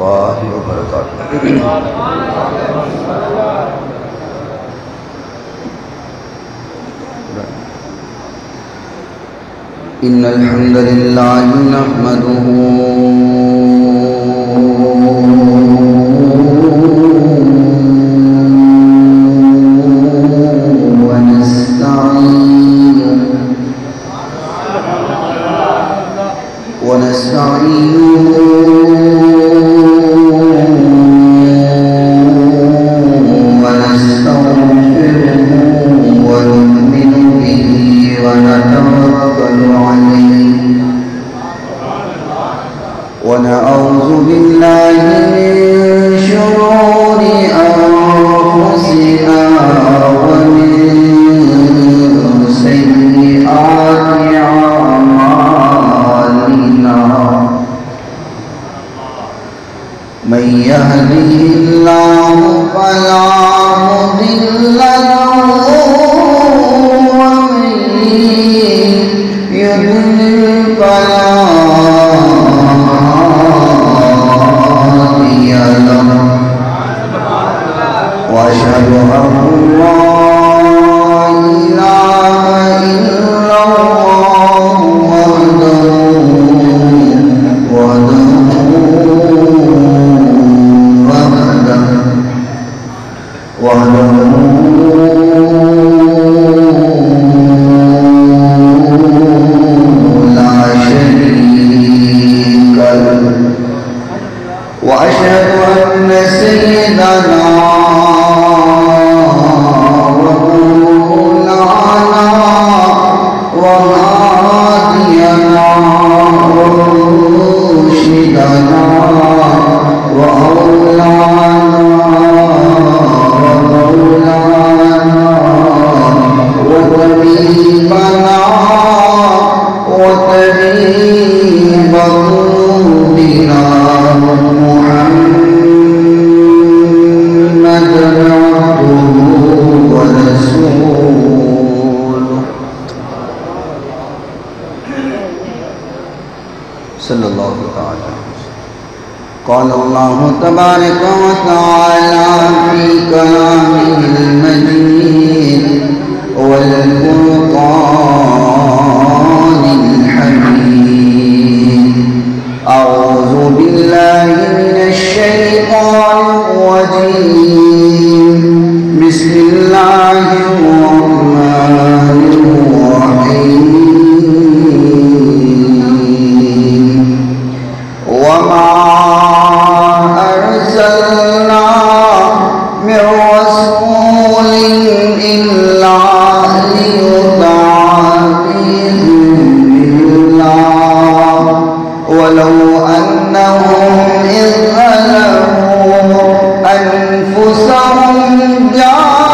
الله وبركاته. إن الحمد لله نحمده ونعوذ بالله من شرور أنفسنا ومن سيئات أعمالنا من يهده الله فلا مضل له ومن يضلل فلا وأشهد أن لا إله إلا الله لا شريك له وأشهد أن سيدنا ومولانا وهادينا ومرشدنا وأولانا وطبيبنا وطبيب قلوبنا صلى الله تعالى. قال الله تبارك وتعالى في كلامه المجيد والفرقان الحميد. أعوذ بالله من الشيطان الرجيم. بسم الله الرحمن الرحيم. وما أرسلنا من رسول إلا ليطاع بإذن الله ولو أنهم إذ ظلموا أنفسهم جاءوك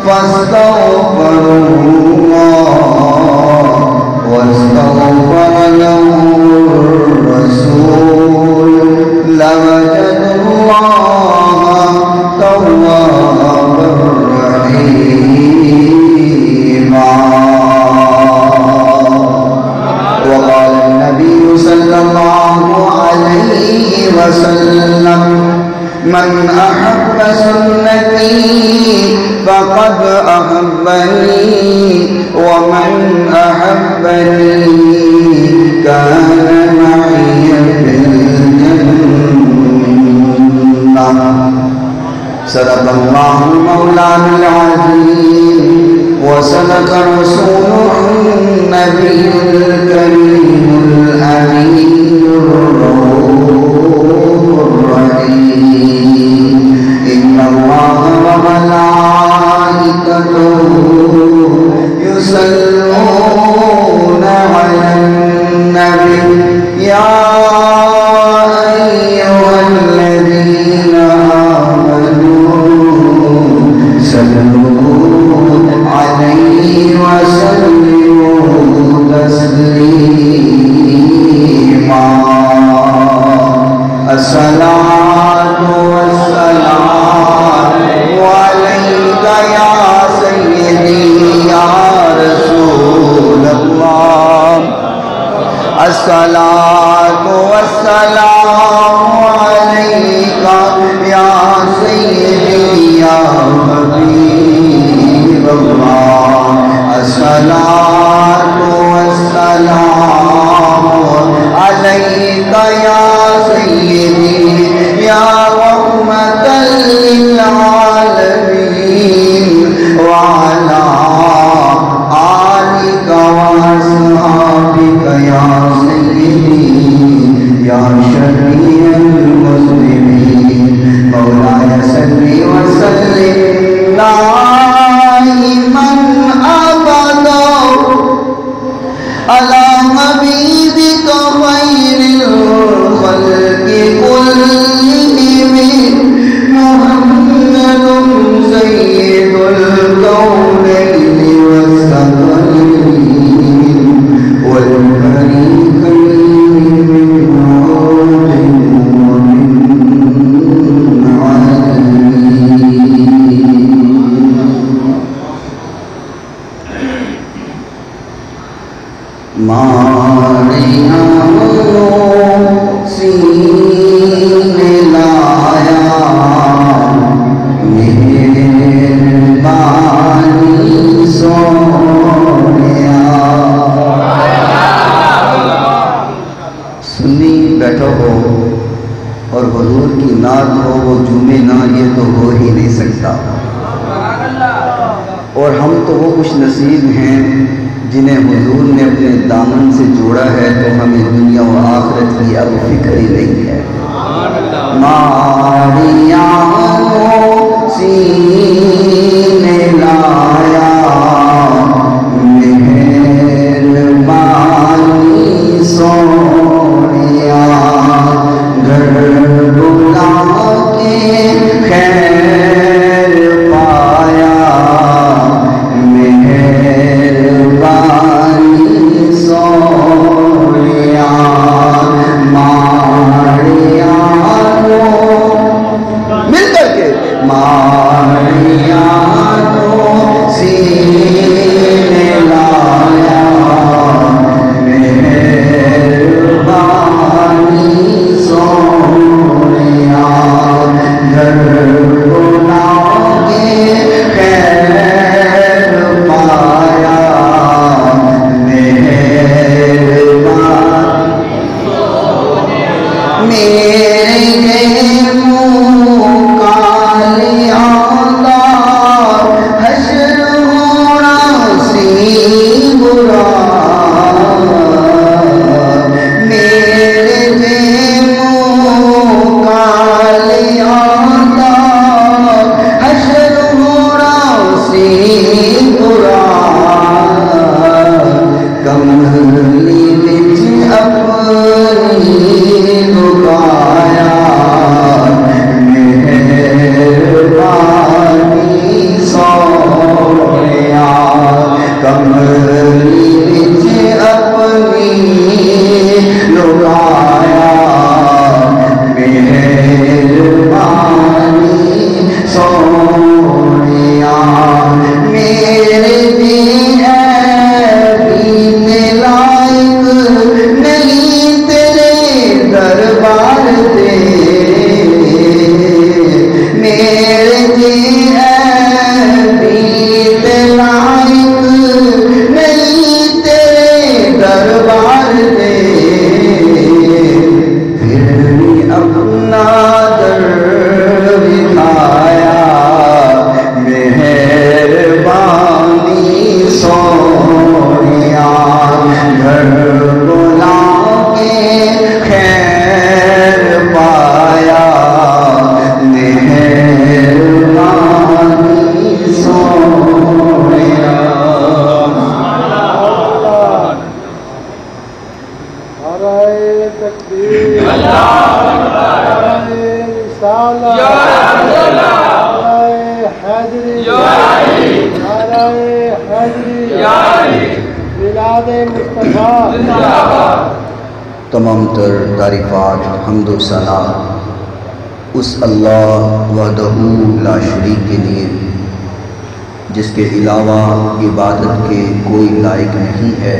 فاستغفروا الله واستغفر لهم الرسول لوجدوا الله توابا رحيما. وقال النبي صلى الله عليه وسلم من أحب سنتي فقد أحبني ومن أحبني كان معي في الجنة. صدق الله مولانا العظيم وصدق رسوله النبي الكريم الأمين الرحيم. إن الله وملائكته يصلون على النبي يا أيها الذين آمنوا صلوا عليه وسلموا تسليما. الصلاة والسلام عليك يا سيدي يا رسول الله. الصلاة والسلام عليك يا سيدي يا حبيب الله الصلاة والسلام عليك يا سيدي يا رحمة للعالمين وعلى آلك وأصحابك يا سيدي يا شفيع المسلمين مولاي صل وسلم دائما أبدا على حبيبك خير الخلق كلهم محمد سيد الكونين والثقلين والفريقين من عود ومن علي ماریاں سینے لایا مہربانی سونیا سنی بیٹھو ہو اور حضور کی نعت ہو وہ جمعے نہ یہ تو ہو ہی نہیں سکتا اور ہم تو وہ خوش نصیب ہیں جنہیں حضور نے اپنے دامن سے جوڑا ہے تو ہمیں دنیا و آخرت کی اب فکر ہی نہیں ہے ماریاں سینے لایا مہربانی سونیا گھر بلا کے خیر پایا مہربانی سونیا ماریاں مل کر کے ماریاں سینے لایا مہربانی سونیا گھر بلا کے خیر پایا مہربانی میرے منہ کالے آندا حشر ہونا سی برا میرے منہ کالے آندا حشر ہونا سی برا کملی وچ اپنی لگایا مہربانی سونیا کملی وچ اپنی لگایا مہربانی سونیا میرے دین لائق نہیں تیرے دربار دے میرے دین لائق نہیں تیرے دربار دے پھر بھی اپنا در دکھایا مہربانی سونیا گھر بلا کے خیر پایا مہربانی سونیا نعرہ تکبیر نعرہ رسالت نعرہ حیدری نعرہ حیدری میلاد مصطفیٰ تمام تر تعریفات حمد و ثنا اس اللہ وحدہ لا شریک کے لیے جس کے علاوہ عبادت کے کوئی لائق نہیں ہے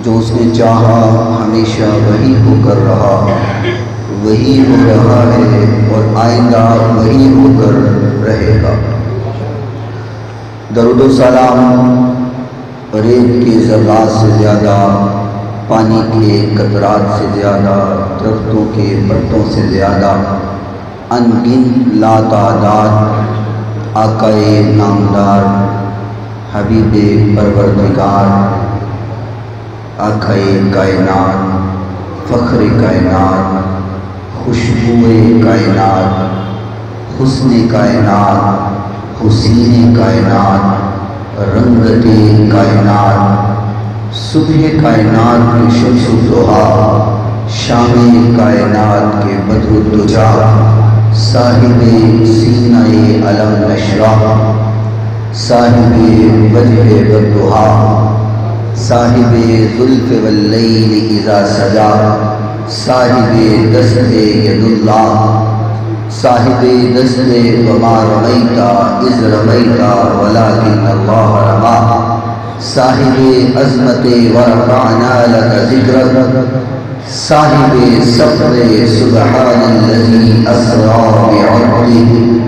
جو اس نے چاہا ہمیشہ وہی ہو کر رہا، وہی ہو رہا ہے اور آئندہ وہی ہو کر رہے گا۔ درود و سلام ریت کے ذرات سے زیادہ، پانی کے قطرات سے زیادہ، درختوں کے پتوں سے زیادہ، ان گن لاتعداد آقائے نامدار، حبیب پروردگار، آقائے کائنات، فخر کائنات، خوشبوئے کائنات، حسن کائنات، حسین کائنات، رنگت کائنات، صبح کائنات کے شمس الضحیٰ، شام کائنات کے بدر الدجیٰ، صاحب سینہ علم نشرح، صاحب وجہ والضحیٰ، صاحب زلف واللیل اذا سجا، صاحب دست ید اللہ، صاحب دست وما رمیت اذ رمیت ولکن اللہ رمی، صاحب عظمت ورفعنا لک ذکرک، صاحب صبر سبحان الذی اسری بعبدہ،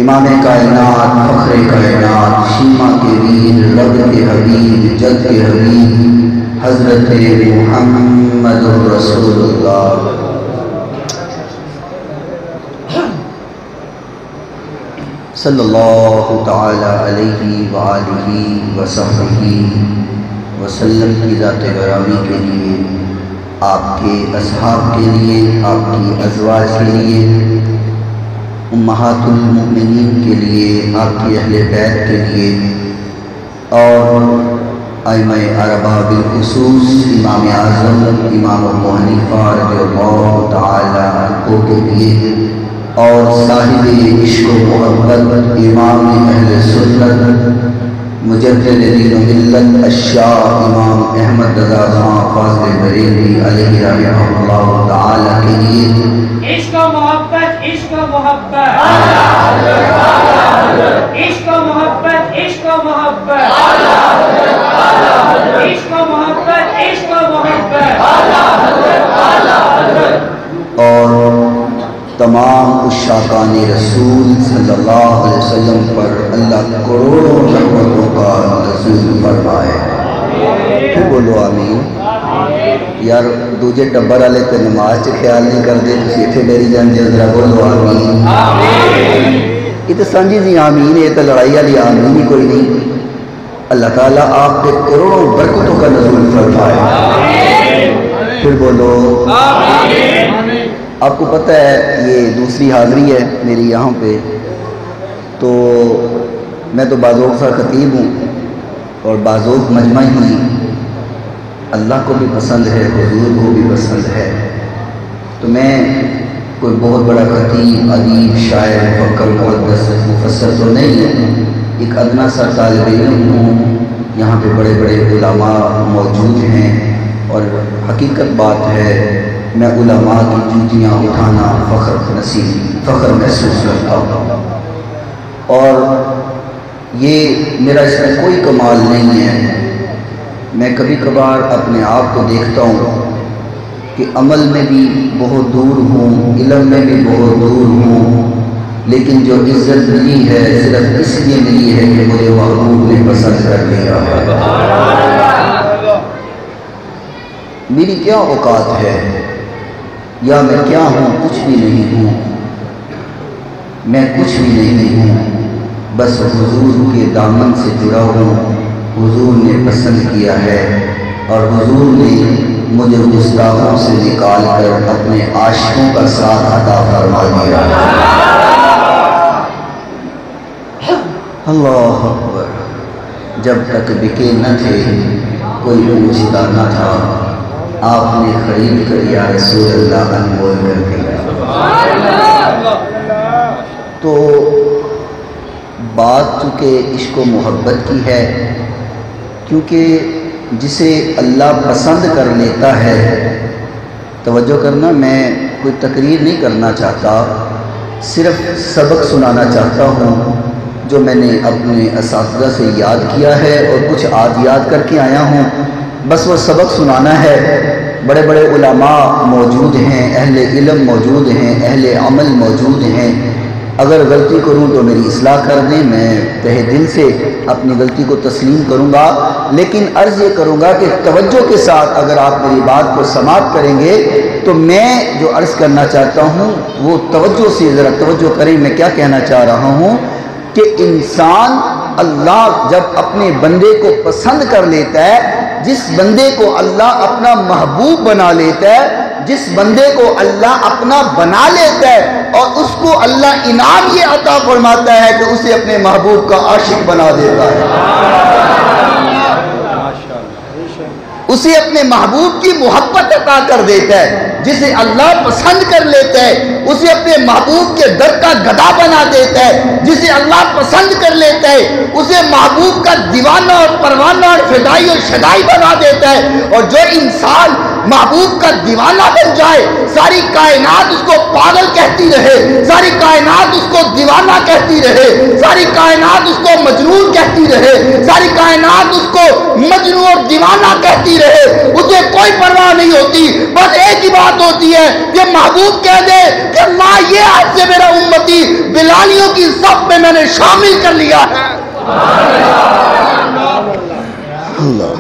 امام کائنات، فخر کائنات، شیما کے ویر، رب کے حبیب، جد کے حبیب، حضرت محمد رسول اللہ صلی اللہ تعالی علیہ وآلہ وصحبہ وسلم کی ذات گرامی کے لیے، آپ کے اصحاب کے لیے، آپ کی ازواج کے لیے، امہات المؤمنین کے لیے، آپ کی اہل بیت کے لیے، اور ائمہ اربعہ بالخصوص امام اعظم امام ابو حنیفہ رضی اللہ تعالی عنہ کے لیے، اور صاحب عشق و محبت امام اہل سنت مجدد دین و ملت الشاہ امام احمد رضا خان فاضل بریلوی علیہ رحمہ اللہ تعالی کے لیے، عشق و محبت، عشق و محبت، عشق و محبت، عشق و محبت، عشق و محبت، عشق و محبت، اور تمام عشاقان رسول صلی اللہ علیہ وسلم پر اللہ کروڑوں رحمتوں کا نزول فرمائے۔ پھر بولو آمین۔ یار دوجے ٹبر والے تے نماز چ خیال نہیں کرتے، تسی ایتھے میری جانتے ذرا بولو آمین۔ یہ تو سانجی جی آمین، یہ تو لڑائی والی آمین ہی کوئی نہیں۔ اللہ تعالیٰ آپ کے کروڑوں برکتوں کا نزول فرمائے۔ پھر بولو آمین۔ آپ کو پتہ ہے یہ دوسری حاضری ہے میری یہاں پہ، تو میں تو بعضوق سا خطیب ہوں، اور بعضوق مجمع ہی اللہ کو بھی پسند ہے، حضور کو بھی پسند ہے، تو میں کوئی بہت بڑا خطیب، ادیب، شاعر، مفکر، محدث، مفسر تو نہیں ہے، ایک ادنا سا طالب علم ہوں۔ یہاں پہ بڑے بڑے علماء موجود ہیں، اور حقیقت بات ہے میں علماء کی جوتیاں اٹھانا فخر محسوس کرتا ہوں، اور یہ میرا اس میں کوئی کمال نہیں ہے۔ میں کبھی کبھار اپنے آپ کو دیکھتا ہوں کہ عمل میں بھی بہت دور ہوں، علم میں بھی بہت دور ہوں، لیکن جو عزت ملی ہے صرف اس لیے ملی ہے کہ مجھے محبوب نے پسند کر لیا ہے۔ میری کیا اوقات ہے، یا میں کیا ہوں؟ کچھ بھی نہیں ہوں، میں کچھ بھی نہیں ہوں، بس حضور کے دامن سے جڑا ہوں۔ حضور نے پسند کیا ہے، اور حضور نے مجھے گستاخوں سے نکال کر اپنے عاشقوں کا ساتھ عطا فرما دیا۔ اللہ اکبر۔ جب تک بکے نہ تھے کوئی پوچھتا نہ تھا، آپ نے خرید کر یا رسول اللہ انمول کر دیا۔ تو بات چونکہ عشق و محبت کی ہے، کیونکہ جسے اللہ پسند کر لیتا ہے، توجہ کرنا، میں کوئی تقریر نہیں کرنا چاہتا، صرف سبق سنانا چاہتا ہوں جو میں نے اپنے اساتذہ سے یاد کیا ہے، اور کچھ آج یاد کر کے آیا ہوں۔ بس وہ سبق سنانا ہے۔ بڑے بڑے علماء موجود ہیں، اہل علم موجود ہیں، اہل عمل موجود ہیں۔ اگر غلطی کروں تو میری اصلاح کر دیں، میں تہہ دل سے اپنی غلطی کو تسلیم کروں گا، لیکن عرض یہ کروں گا کہ توجہ کے ساتھ اگر آپ میری بات کو سماعت کریں گے تو میں جو عرض کرنا چاہتا ہوں وہ توجہ سے ذرا توجہ کریں۔ میں کیا کہنا چاہ رہا ہوں کہ انسان اللہ جب اپنے بندے کو پسند کر لیتا ہے، جس بندے کو اللہ اپنا محبوب بنا لیتا ہے، جس بندے کو اللہ اپنا بنا لیتا ہے اور اس کو اللہ انعام یہ عطا فرماتا ہے کہ اسے اپنے محبوب کا عاشق بنا دیتا ہے، اسے اپنے محبوب کی محبت عطا کر دیتا ہے۔ جسے اللہ پسند کر لیتا ہے اسے اپنے محبوب کے در کا گدا بنا دیتا ہے۔ جسے اللہ پسند کر لیتا ہے اسے محبوب کا دیوانہ اور پروانہ اور فدائی اور شدائی بنا دیتا ہے۔ اور جو انسان محبوب کا دیوانہ بن جائے، ساری کائنات اس کو پاگل کہتی رہے، ساری کائنات اس کو دیوانہ کہتی رہے، ساری کائنات اس کو مجنون کہتی رہے، ساری کائنات اس کو مجنون اور دیوانہ کہتی رہے، اسے کوئی پرواہ نہیں ہوتی۔ بس ایک ہی بات ہوتی ہے کہ محبوب کہہ دے کہ اللہ یہ آج سے میرا امتی بلالیوں کی صف میں نے شامل کر لیا ہے۔ اللہ،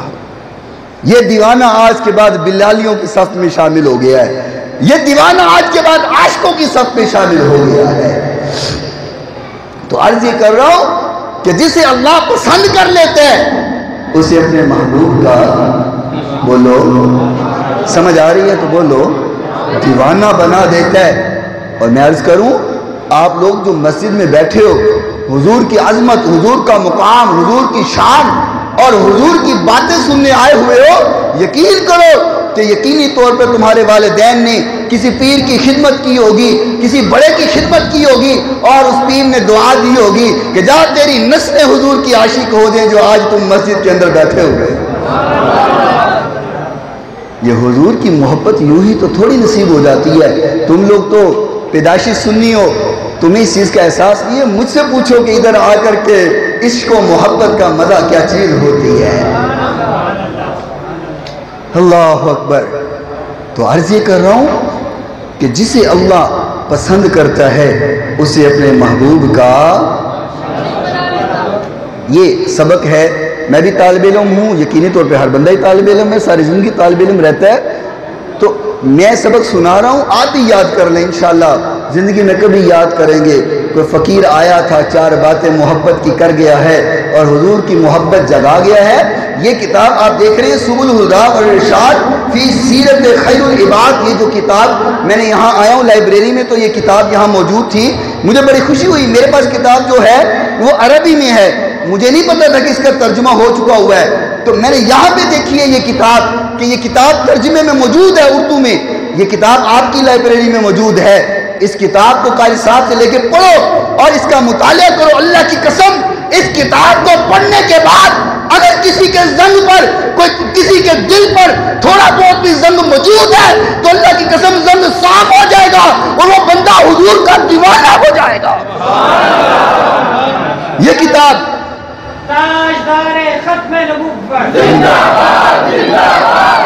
یہ دیوانہ آج کے بعد بلالیوں کی صف میں شامل ہو گیا ہے، یہ دیوانہ آج کے بعد عاشقوں کی صف میں شامل ہو گیا ہے۔ تو عرض یہ کر رہا ہوں کہ جسے اللہ پسند کر لیتے ہیں اسے اپنے محبوب کا، بولو سمجھ آ رہی ہے تو بولو، دیوانہ بنا دیتا ہے۔ اور میں عرض کروں، آپ لوگ جو مسجد میں بیٹھے ہو، حضور کی عظمت، حضور کا مقام، حضور کی شان اور حضور کی باتیں سننے آئے ہوئے ہو، یقین کرو کہ یقینی طور پہ تمہارے والدین نے کسی پیر کی خدمت کی ہوگی، کسی بڑے کی خدمت کی ہوگی اور اس پیر نے دعا دی ہوگی کہ جا تیری نسلیں حضور کی عاشق ہو جائیں جو آج تم مسجد کے اندر بیٹھے ہوئے۔ یہ حضور کی محبت یوں ہی تو تھوڑی نصیب ہو جاتی ہے۔ تم لوگ تو پیدائشی سنی ہو، تمہیں اس چیز کا احساس نہیں ہے۔ مجھ سے پوچھو کہ ادھر آ کر کے عشق و محبت کا مزہ کیا چیز ہوتی ہے۔ اللہ اکبر۔ تو عرض یہ کر رہا ہوں کہ جسے اللہ پسند کرتا ہے اسے اپنے محبوب کا، یہ سبق ہے۔ میں بھی طالب علم ہوں، یقینی طور پہ ہر بندہ ہی طالب علم ہے، ساری زندگی طالب علم رہتا ہے، تو میں سبق سنا رہا ہوں، آپ بھی یاد کر لیں انشاءاللہ، زندگی میں کبھی یاد کریں گے۔ کوئی فقیر آیا تھا، 4 باتیں محبت کی کر گیا ہے اور حضور کی محبت جگا گیا ہے۔ یہ کتاب آپ دیکھ رہے ہیں، سبل الہدیٰ والارشاد فی سیرت خیر العباد، یہ جو کتاب میں نے یہاں آیا ہوں لائبریری میں تو یہ کتاب یہاں موجود تھی، مجھے بڑی خوشی ہوئی۔ میرے پاس کتاب جو ہے وہ عربی میں ہے، مجھے نہیں پتا تھا کہ اس کا ترجمہ ہو چکا ہوا ہے، تو میں نے یہاں پہ دیکھی ہے یہ کتاب کہ یہ کتاب ترجمے میں موجود ہے اردو میں، یہ کتاب آپ کی لائبریری میں موجود ہے۔ اس کتاب کو قاری صاحب سے لے کے پڑھو اور اس کا مطالعہ کرو۔ اللہ کی قسم، اس کتاب کو پڑھنے کے بعد اگر کسی کے زنگ پر، کوئی کسی کے دل پر تھوڑا بہت بھی زنگ موجود ہے تو اللہ کی قسم زنگ صاف ہو جائے گا اور وہ بندہ حضور کا دیوانہ ہو جائے گا۔ یہ کتاب تاجدار ختم نبوت، زندہ باد، زندہ باد،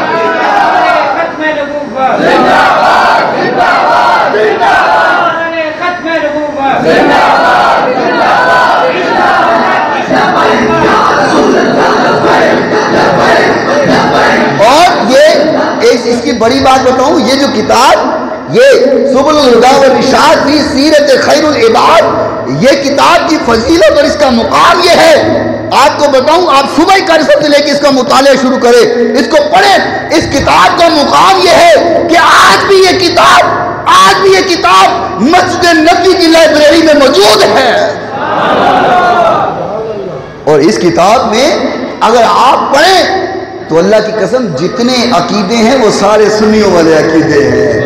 ختم نبوت، زندہ باد، زندہ باد، زندہ باد، ختم نبوت، زندہ باد، زندہ باد، اور یہ اس کی بڑی بات بتاؤں، یہ جو کتاب، یہ سبل الہدیٰ والارشاد فی سیرت خیر العباد، یہ کتاب کی فضیلت اور اس کا مقام یہ ہے، آپ کو بتاؤں، آپ صبح ہی قاری صاحب سے لے کے اس کا مطالعہ شروع کریں، اس کو پڑھیں۔ اس کتاب کا مقام یہ ہے کہ آج بھی یہ کتاب مسجد نبوی کی لائبریری میں موجود ہے، اور اس کتاب میں اگر آپ پڑھیں تو اللہ کی قسم جتنے عقیدے ہیں وہ سارے سنیوں والے عقیدے ہیں۔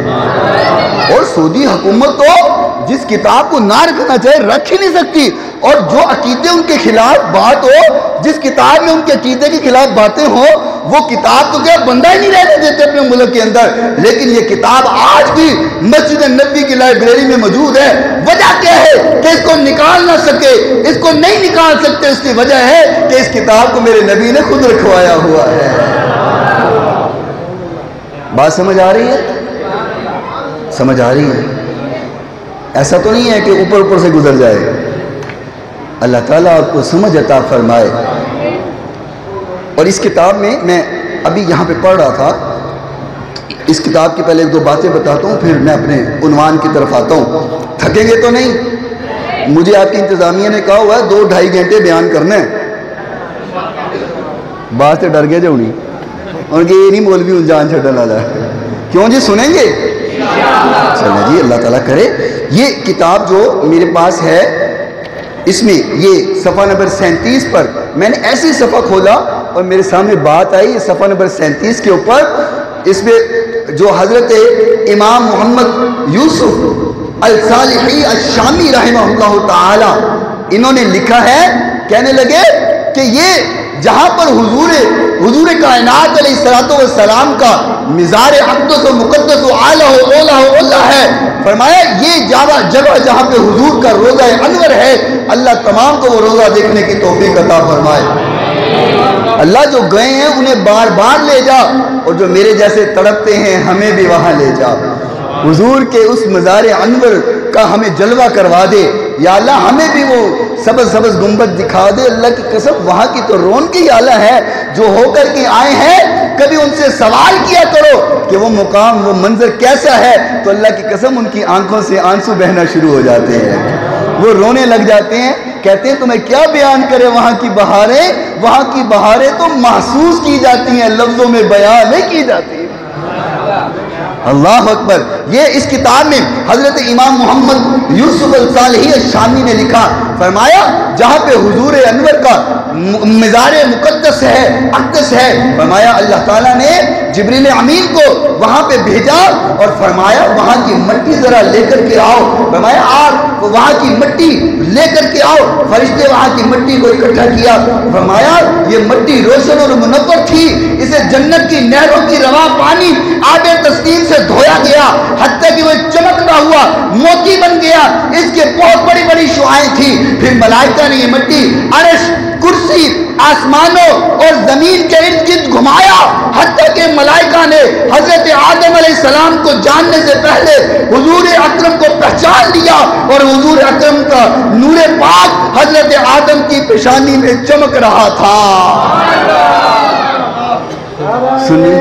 اور سعودی حکومت تو جس کتاب کو نہ رکھنا چاہے رکھ ہی نہیں سکتی، اور جو عقیدے ان کے خلاف بات ہو، جس کتاب میں ان کے عقیدے کے خلاف باتیں ہوں، وہ کتاب تو کیا بندہ ہی نہیں رہنے دیتے اپنے ملک کے اندر۔ لیکن یہ کتاب آج بھی مسجد نبوی کی لائبریری میں موجود ہے۔ وجہ کیا ہے کہ اس کو نکال نہ سکے، اس کو نہیں نکال سکتے، اس کی وجہ ہے کہ اس کتاب کو میرے نبی نے خود رکھوایا ہوا ہے۔ بات سمجھ آ رہی ہے؟ سمجھ آ رہی ہے؟ ایسا تو نہیں ہے کہ اوپر اوپر سے گزر جائے. اللہ تعالیٰ آپ کو سمجھ عطا فرمائے. اور اس کتاب میں ابھی یہاں پہ پڑھ رہا تھا. اس کتاب کی پہلے 1-2 باتیں بتاتا ہوں، پھر میں اپنے عنوان کی طرف آتا ہوں. تھکیں گے تو نہیں؟ مجھے آپ کی انتظامیہ نے کہا ہوا ہے 2-2.5 گھنٹے بیان کرنا ہے. بات سے ڈر گئے جو نہیں ان کے یہ نہیں مولوی ان جان چھٹن والا ہے. کیوں جی؟ سنیں گے؟ چلیں جی، اللہ تعالیٰ کرے. یہ کتاب جو میرے پاس ہے، اس میں یہ صفحہ نمبر 37 پر میں نے ایسی صفحہ کھولا اور میرے سامنے بات آئی. صفحہ نمبر 37 کے اوپر اس میں جو حضرت امام محمد یوسف الصالحی الشامی رحمہ اللہ تعالی انہوں نے لکھا ہے. کہنے لگے کہ یہ جہاں پر حضور کائنات علیہ السلام کا مزار اقدس و مقدس و اعلیٰ و اولیٰ و اللہ ہے، فرمایا یہ جگہ جہاں پہ حضور کا روضہ انور ہے، اللہ تمام کو وہ روضہ دیکھنے کی توفیق عطا فرمائے. اللہ جو گئے ہیں انہیں بار بار لے جا، اور جو میرے جیسے تڑپتے ہیں ہمیں بھی وہاں لے جا. حضور کے اس مزار انور کا ہمیں جلوہ کروا دے یا اللہ، ہمیں بھی وہ سبز سبز گنبد دکھا دے. اللہ کی قسم وہاں کی تو رونق ہی اعلیٰ ہے. جو ہو کر کے آئے ہیں کبھی ان سے سوال کیا کرو کہ وہ مقام وہ منظر کیسا ہے، تو اللہ کی قسم ان کی آنکھوں سے آنسو بہنا شروع ہو جاتے ہیں، وہ رونے لگ جاتے ہیں. کہتے ہیں تمہیں کیا بیان کرے وہاں کی بہاریں تو محسوس کی جاتی ہیں، لفظوں میں بیان نہیں کی جاتی. اللہ اکبر. یہ اس کتاب میں حضرت امام محمد یوسف الصالحی الشامی نے لکھا، فرمایا جہاں پہ حضور انور کا مزار مقدس ہے، اقدس ہے، فرمایا اللہ تعالیٰ نے جبریل امین کو وہاں پہ بھیجا اور فرمایا وہاں کی مٹی ذرا لے کر کے آؤ. فرمایا آپ وہاں کی مٹی لے کر کے آؤ. فرشتے وہاں کی مٹی کو اکٹھا کیا. فرمایا یہ مٹی روشن اور منور تھی، اسے جنت کی نہروں کی رواں پانی آب تسلیم سے دھویا گیا حتیٰ کہ وہ چمکتا ہوا موتی بن گیا. اس کے بہت بڑی بڑی شعائیں تھی. پھر ملائکہ نے یہ مٹی عرش، کرسی، آسمانوں اور زمین کے ارد گرد گھمایا حتیٰ کہ ملائکہ نے حضرت آدم علیہ السلام کو جاننے سے پہلے حضور اکرم کو پہچان لیا، اور حضور اکرم کا نور پاک حضرت آدم کی پیشانی میں چمک رہا تھا. سنیے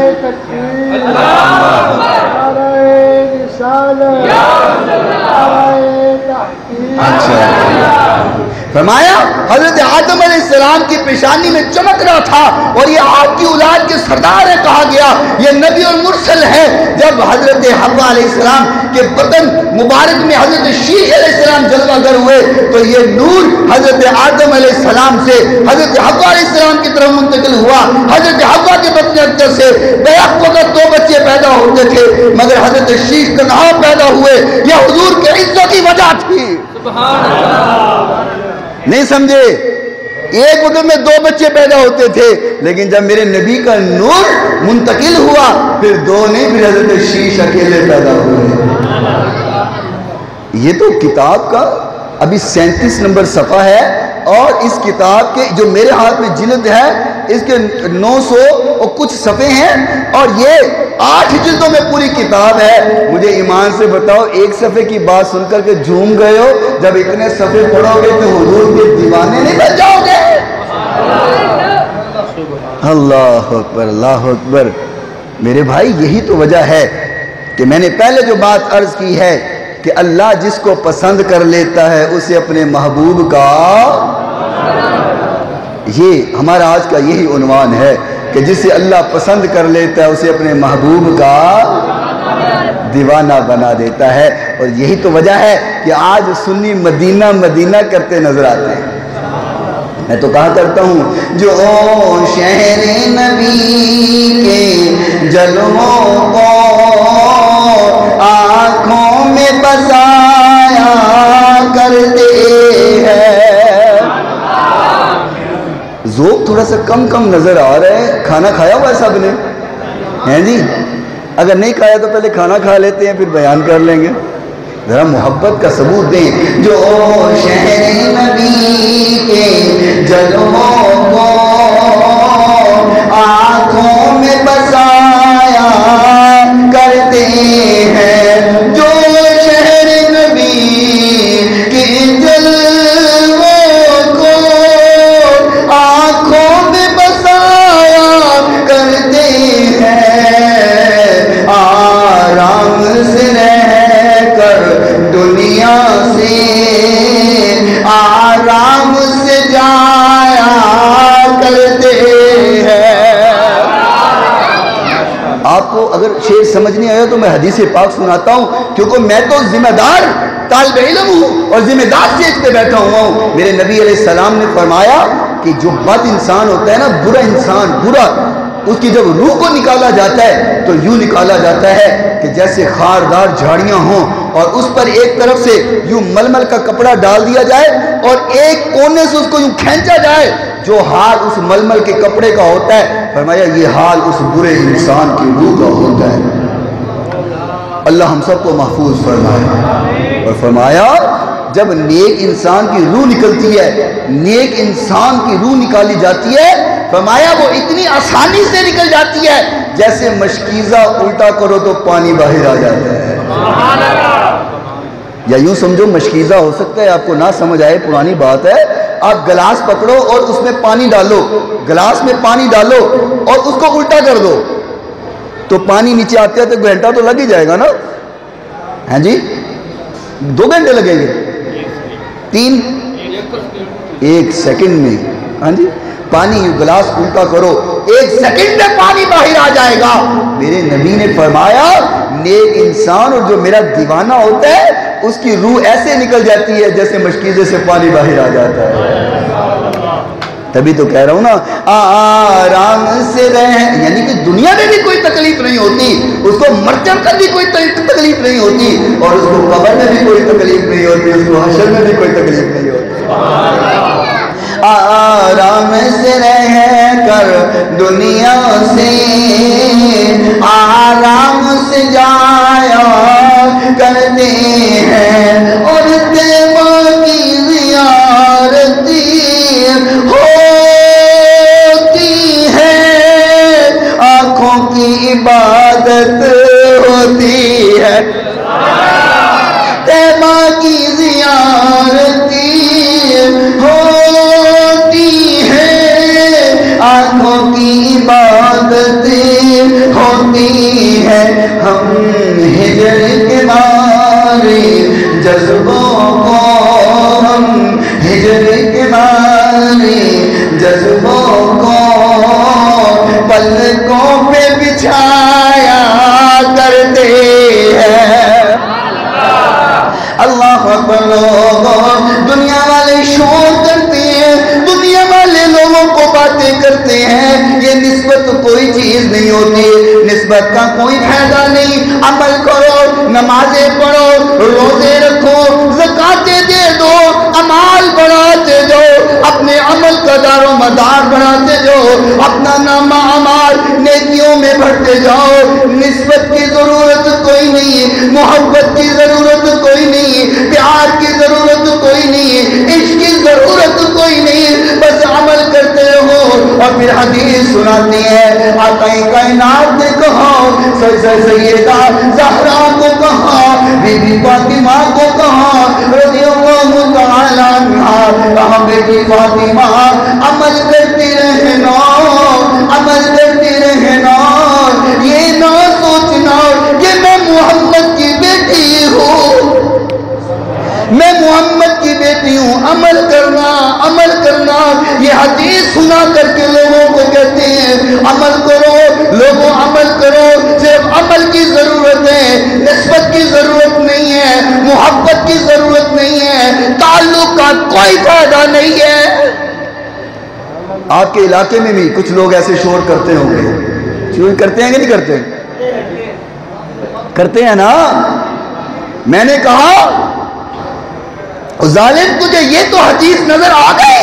فرمایا حضرت آدم علیہ السلام کی پیشانی میں چمک رہا تھا، اور یہ آپ کی اولاد کے سردار ہے کہا گیا، یہ نبی اور مرسل ہے. جب حضرت حوا علیہ السلام کے بطن مبارک میں حضرت شیش علیہ السلام جلوہ گر ہوئے تو یہ نور حضرت آدم علیہ السلام سے حضرت حوا علیہ السلام کی طرف منتقل ہوا. حضرت حوا کے بطن اندر سے بیک وقت 2 بچے پیدا ہوتے تھے، مگر حضرت شیش تنہا پیدا ہوئے. یہ حضور کے عزت کی وجہ تھی. سبحان اللہ. نہیں سمجھے؟ ایک وقت میں 2 بچے پیدا ہوتے تھے، لیکن جب میرے نبی کا نور منتقل ہوا پھر 2 نہیں، پھر حضرت شیش اکیلے پیدا ہوئے. یہ تو کتاب کا ابھی 37 نمبر صفحہ ہے، اور اس کتاب کے جو میرے ہاتھ میں جلد ہے اس کے 900 اور کچھ صفحے ہیں، اور یہ 8 جلدوں میں پوری کتاب ہے. مجھے ایمان سے بتاؤ ایک صفحے کی بات سن کر کے جھوم گئے ہو؟ جب اتنے صفحے پڑھو گے تو حضور کے دیوانے نہیں بن جاؤ گے؟ اللہ اکبر، اللہ اکبر. میرے بھائی یہی تو وجہ ہے کہ میں نے پہلے جو بات عرض کی ہے کہ اللہ جس کو پسند کر لیتا ہے اسے اپنے محبوب کا، یہ ہمارا آج کا یہی عنوان ہے کہ جسے اللہ پسند کر لیتا ہے اسے اپنے محبوب کا دیوانہ بنا دیتا ہے. اور یہی تو وجہ ہے کہ آج سنی مدینہ مدینہ کرتے نظر آتے ہیں. میں تو کہا کرتا ہوں جو شہر نبی کے جلووں کو آنکھوں میں بسایا کرتے ہیں. ذوق تھوڑا سا کم نظر آ رہا ہے. کھانا کھایا ہوا ہے سب نے؟ ہیں جی؟ اگر نہیں کھایا تو پہلے کھانا کھا لیتے ہیں پھر بیان کر لیں گے. ذرا محبت کا ثبوت دیں. جو شہر نبی کے جلووں کو آنکھوں میں بسایا سمجھ نہیں آیا تو میں حدیث پاک سناتا ہوں، کیونکہ میں تو ذمہ دار طالب علم ہوں اور ذمہ دار سیٹ پہ بیٹھا ہوا ہوں۔ میرے نبی علیہ السلام نے فرمایا کہ جو بد انسان ہوتا ہے نا، برا انسان، برا، اس کی جب روح کو نکالا جاتا ہے تو یوں نکالا جاتا ہے کہ جیسے خاردار جھاڑیاں ہوں اور اس پر ایک طرف سے یوں ململ کا کپڑا ڈال دیا جائے اور ایک کونے سے اس کو یوں کھینچا جائے، جو حال اس ململ کے کپڑے کا ہوتا ہے، فرمایا یہ حال اس برے انسان کی روح کا ہوتا ہے۔ اللہ ہم سب کو محفوظ فرمائے۔ اور فرمایا جب نیک انسان کی روح نکلتی ہے، نیک انسان کی روح نکالی جاتی ہے، فرمایا وہ اتنی آسانی سے نکل جاتی ہے جیسے مشکیزہ الٹا کرو تو پانی باہر آ جاتا ہے۔ یا یوں سمجھو مشکیزہ ہو سکتا ہے آپ کو نہ سمجھ آئے، پرانی بات ہے، آپ گلاس پکڑو اور اس میں پانی ڈالو، گلاس میں پانی ڈالو اور اس کو الٹا کر دو تو پانی نیچے آتے آتے گھنٹہ تو لگ ہی جائے گا نا، ہاں جی، 2 گھنٹے لگیں گے، 3، 1 سیکنڈ میں، ہاں جی، پانی گلاس الٹا کرو 1 سیکنڈ میں پانی باہر آ جائے گا۔ میرے نبی نے فرمایا نیک انسان اور جو میرا دیوانہ ہوتا ہے اس کی روح ایسے نکل جاتی ہے جیسے مشکیزے سے پانی باہر آ جاتا ہے۔ تبھی تو کہہ رہا ہوں نا آرام سے رہ، یعنی کہ دنیا میں بھی کوئی تکلیف نہیں ہوتی، اس کو مرتب کر بھی کوئی تکلیف نہیں ہوتی، اور اس کو قبر میں بھی کوئی تکلیف نہیں ہوتی، اس کو حشر میں بھی کوئی تکلیف نہیں ہوتی۔ آرام سے رہ کر دنیا سے آرام سے جایا کرتے ہیں، اور دیوا کی زیارتی ہوتی ہے، آنکھوں کی عبادت ہوتی ہے، دیوا کی زیارتی آنکھوں کی عبادتیں ہوتی ہے، ہم ہجر کے مارے جذبوں کو، ہم ہجر کے مارے جذبوں کو پلکوں پہ بچھایا کرتے ہیں۔ اللہ اکبر۔ لوگوں دنیا والے شور کرتے ہیں، دنیا والے لوگوں کو باتیں کرتے ہیں، یہ نسبت کوئی چیز نہیں ہوتی، نسبت کا کوئی فائدہ نہیں، عمل کرو، نمازیں پڑھو، روزے رکھو، زکاتیں دے دو، اعمال بڑھاتے جاؤ، اپنے عمل کا دار و مدار بڑھاتے جاؤ، اپنا نامہ اعمال نیکیوں میں بڑھتے جاؤ، نسبت کی ضرورت کوئی نہیں، محبت کی ضرورت کوئی نہیں، پیار کی ضرورت کوئی نہیں، عشق کی ضرورت کوئی نہیں، بس عمل کرتے رہو۔ اور پھر حدیث سناتی ہے، آقا کائنات نے کہا، سیدہ زہرا کو کہا، بی بی فاطمہ کو کہا رضی اللہ تعالی عنہا، کہا بیٹی فاطمہ عمل کرتی رہنا، عمل کرتی رہنا، یہ نہ سوچنا کہ میں محمد کی بیٹی ہوں، میں محمد کی بیٹی ہوں، عمل کرنا، عمل کرنا۔ یہ حدیث سنا کر کے لوگوں کو کہتے ہیں عمل کرو، لوگوں عمل کرو، صرف عمل کی ضرورت ہے، نسبت کی ضرورت نہیں ہے، محبت کی ضرورت نہیں ہے، تعلق کا کوئی فائدہ نہیں ہے۔ آپ کے علاقے میں بھی کچھ لوگ ایسے شور کرتے ہوں گے، شور کرتے ہیں کہ نہیں کرتے؟ کرتے ہیں نا۔ میں نے کہا ظالم تجھے یہ تو حدیث نظر آ گئی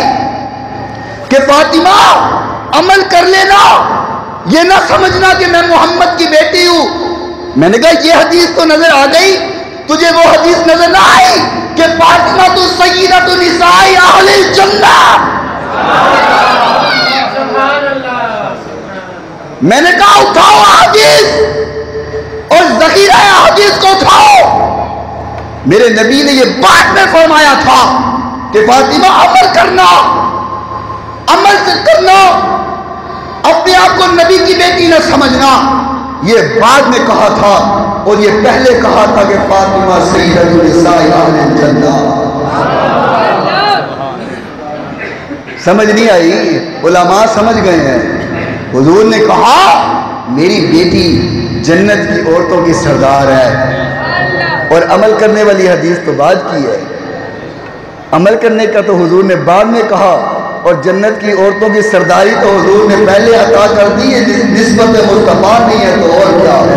کہ فاطمہ عمل کر لینا، یہ نہ سمجھنا کہ میں محمد کی بیٹی ہوں۔ میں نے کہا یہ حدیث تو نظر آ گئی، تجھے وہ حدیث نظر نہ آئی کہ فاطمہ تو سیدۃ نساء اہل الجنہ۔ میں نے کہا اٹھاؤ حدیث اور ذخیرہ حدیث کو اٹھاؤ۔ میرے نبی نے یہ بات میں فرمایا تھا کہ فاطمہ عمل کرنا، عمل کرنا، اپنے آپ کو نبی کی بیٹی نہ سمجھنا، یہ بعد میں کہا تھا، اور یہ پہلے کہا تھا کہ فاطمہ سیدۃ نساء اہل الجنہ۔ سمجھ نہیں آئی؟ علماء سمجھ گئے ہیں۔ حضور نے کہا میری بیٹی جنت کی عورتوں کی سردار ہے. اور عمل کرنے والی حدیث تو بعد کی ہے. عمل کرنے کا تو حضور نے بعد میں کہا, اور جنت کی عورتوں کی سرداری تو حضور نے پہلے عطا کر دی ہے. نسبت مصطفیٰ نہیں ہے تو اور کیا ہے.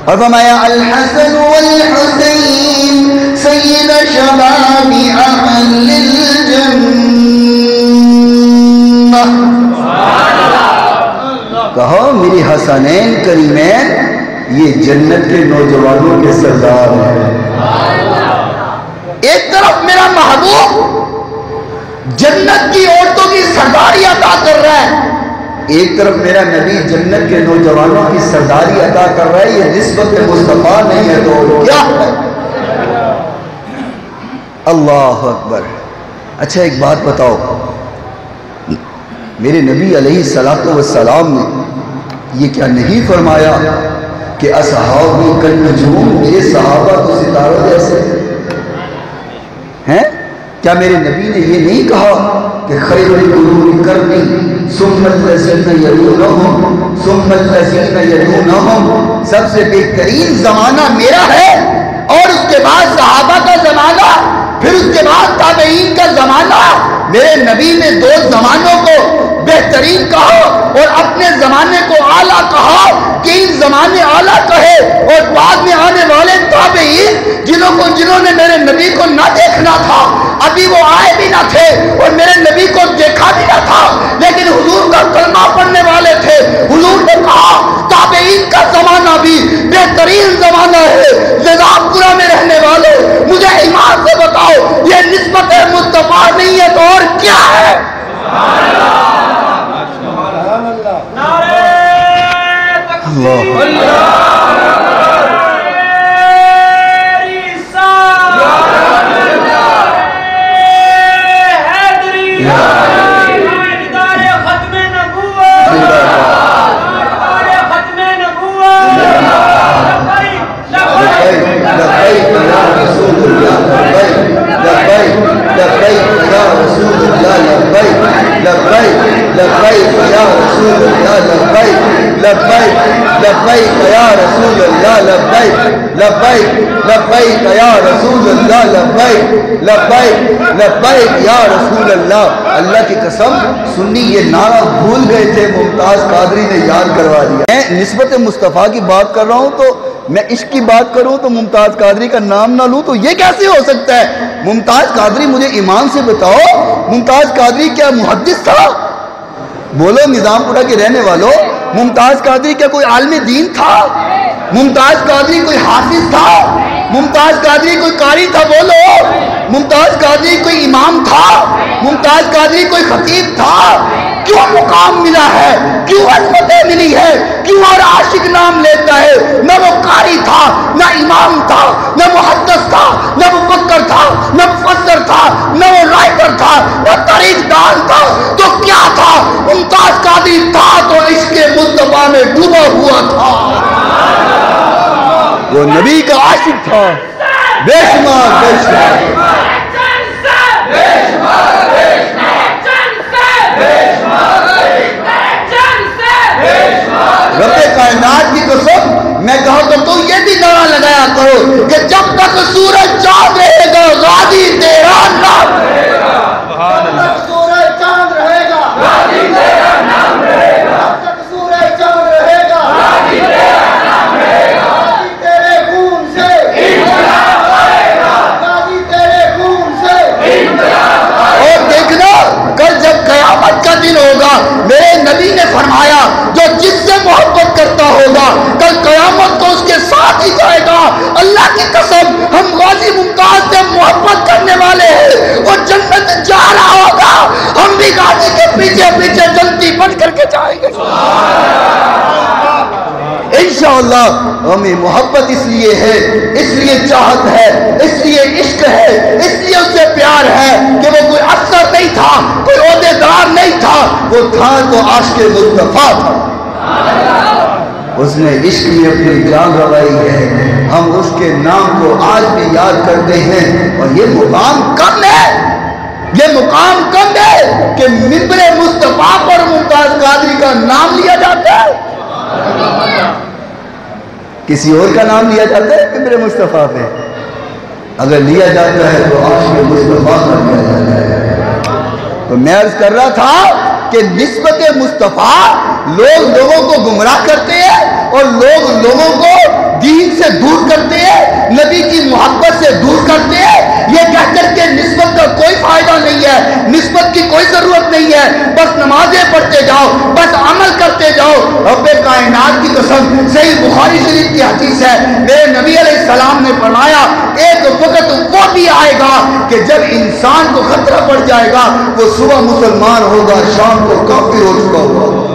اور فرمایا الحسن والحسین سید شباب اہل الجنہ. کہو میری حسنین کریمین یہ جنت کے نوجوانوں کے سردار ہیں. ایک طرف میرا محبوب جنت کی عورتوں کی سرداری عطا کر رہا ہے, ایک طرف میرا نبی جنت کے نوجوانوں کی سرداری عطا کر رہا ہے. یہ نسبت مصطفیٰ نہیں ہے تو کیا ہے. اللہ اکبر. اچھا ایک بات بتاؤ, میرے نبی علیہ السلام نے یہ کیا نہیں فرمایا کہ اصحابی کالنجوم, میرے صحابہ تو ستاروں جیسے ہیں؟ کیا میرے نبی نے یہ نہیں کہا کہ خیر القرون قرنی ثم الذین یلونہم ثم الذین یلونہم, سب سے بہترین زمانہ میرا ہے, اور اس کے بعد صحابہ کا زمانہ, پھر اس کے بعد تابعین کا زمانہ. میرے نبی نے دو زمانوں کو بہترین کہا اور اپنے زمانے کو اعلیٰ کہا کہ ان زمانے اعلیٰ کہے, اور بعد میں آنے والے تابعین جنہوں نے میرے نبی کو نہ دیکھنا تھا, ابھی وہ آئے بھی نہ تھے اور میرے نبی کو دیکھا بھی نہ تھا, لیکن حضور کا کلمہ پڑھنے والے تھے. حضور نے کہا تابعین کا زمانہ بھی بہترین زمانہ ہے. جزاپورہ میں رہنے والے مجھے ایمان سے بتاؤ یہ نسبت مصطفیٰ نہیں ہے تو اور کیا ہے. لبیک یا رسول اللہ لبیک, لبیک یا رسول اللہ لبیک, لبیک یا رسول اللہ. اللہ کی قسم سنی یہ نعرہ بھول گئے تھے, ممتاز قادری نے یاد کروا دیا. میں نسبت مصطفیٰ کی بات کر رہا ہوں تو میں عشق کی بات کروں تو ممتاز قادری کا نام نہ لوں تو یہ کیسے ہو سکتا ہے. ممتاز قادری مجھے ایمان سے بتاؤ, ممتاز قادری کیا محدث تھا؟ بولو نظام پورہ کے رہنے والوں, ممتاز قادری کیا کوئی عالم دین تھا؟ ممتاز قادری کوئی حافظ تھا؟ ممتاز قادری کوئی قاری تھا؟ بولو. ممتاز قادری کوئی امام تھا؟ ممتاز قادری کوئی خطیب تھا؟ کیوں مقام ملا ہے, کیوں عظمتیں ملی ہے, کیوں اور عاشق نام لیتا ہے؟ نہ وہ قاری تھا, نہ امام تھا, نہ محدث تھا, نہ مفکر تھا, نہ مفسر تھا, نہ وہ رائٹر تھا, نہ تاریخ دان تھا, تو کیا تھا؟ ممتاز قادری تھا تو عشق مصطفیٰ میں ڈوبا ہوا تھا. وہ نبی کا عاشق تھا, بے شمار بے شمار. رب کائنات کی قسم میں کہوں تو تو یہ بھی نعرہ لگایا کرو کہ جب تک سورج چاند رہے گا غازی تیرا نام رہے گا. جب تک سورج چاند رہے گا غازی تیرا نام رہے گا. جب تک سورج چاند رہے گا غازی تیرا نام رہے گا. غازی تیرے خون سے انقلاب آئے گا. غازی تیرے خون سے انقلاب آئے گا. اور دیکھنا کل جب قیامت کا دن ہوگا, میرے نبی نے فرمایا جو جس سے محبت کرتا ہوگا کل قیامت کو اس کے ساتھ ہی جائے گا. اللہ کی قسم ہم غازی ممتاز سے محبت کرنے والے ہیں, وہ جنت جا رہا ہوگا, ہم بھی غازی کے پیچھے پیچھے جنتی بن کر کے جائیں گے انشاءاللہ. ہمیں محبت اس لیے ہے, اس لیے چاہت ہے, اس لیے عشق ہے, اس لیے اس سے پیار ہے کہ وہ کوئی افسر نہیں تھا, کوئی عہدیدار نہیں تھا, وہ تھا تو عاشق مصطفیٰ تھا. اس نے عشق میں اپنی جان گنوائی ہے. ہم اس کے نام کو آج بھی یاد کرتے ہیں, اور یہ مقام کم ہے, یہ مقام کم ہے کہ ممبر مصطفیٰ پر ممتاز قادری کا نام لیا جاتا ہے. کسی اور کا نام لیا جاتا ہے کہ میرے مصطفیٰ پہ؟ اگر لیا جاتا ہے تو عاشق مصطفیٰ کا لیا جاتا ہے۔ تو میں عرض کر رہا تھا کہ نسبت مصطفیٰ لوگ لوگوں کو گمراہ کرتے ہیں اور لوگ لوگوں کو دین سے دور کرتے ہیں، نبی کی محبت سے دور کرتے ہیں، یہ کہہ کر کے نسبت کا کوئی فائدہ نہیں ہے، نسبت کی کوئی ضرورت نہیں ہے، بس نمازیں پڑھتے جاؤ، بس عمل کرتے جاؤ۔ رب کائنات کی قسم، صحیح بخاری شریف کی حدیث ہے، میرے نبی علیہ السلام نے فرمایا ایک وقت وہ بھی آئے گا کہ جب انسان کو خطرہ پڑ جائے گا، وہ صبح مسلمان ہوگا، شام کو کافر ہو چکا ہوگا،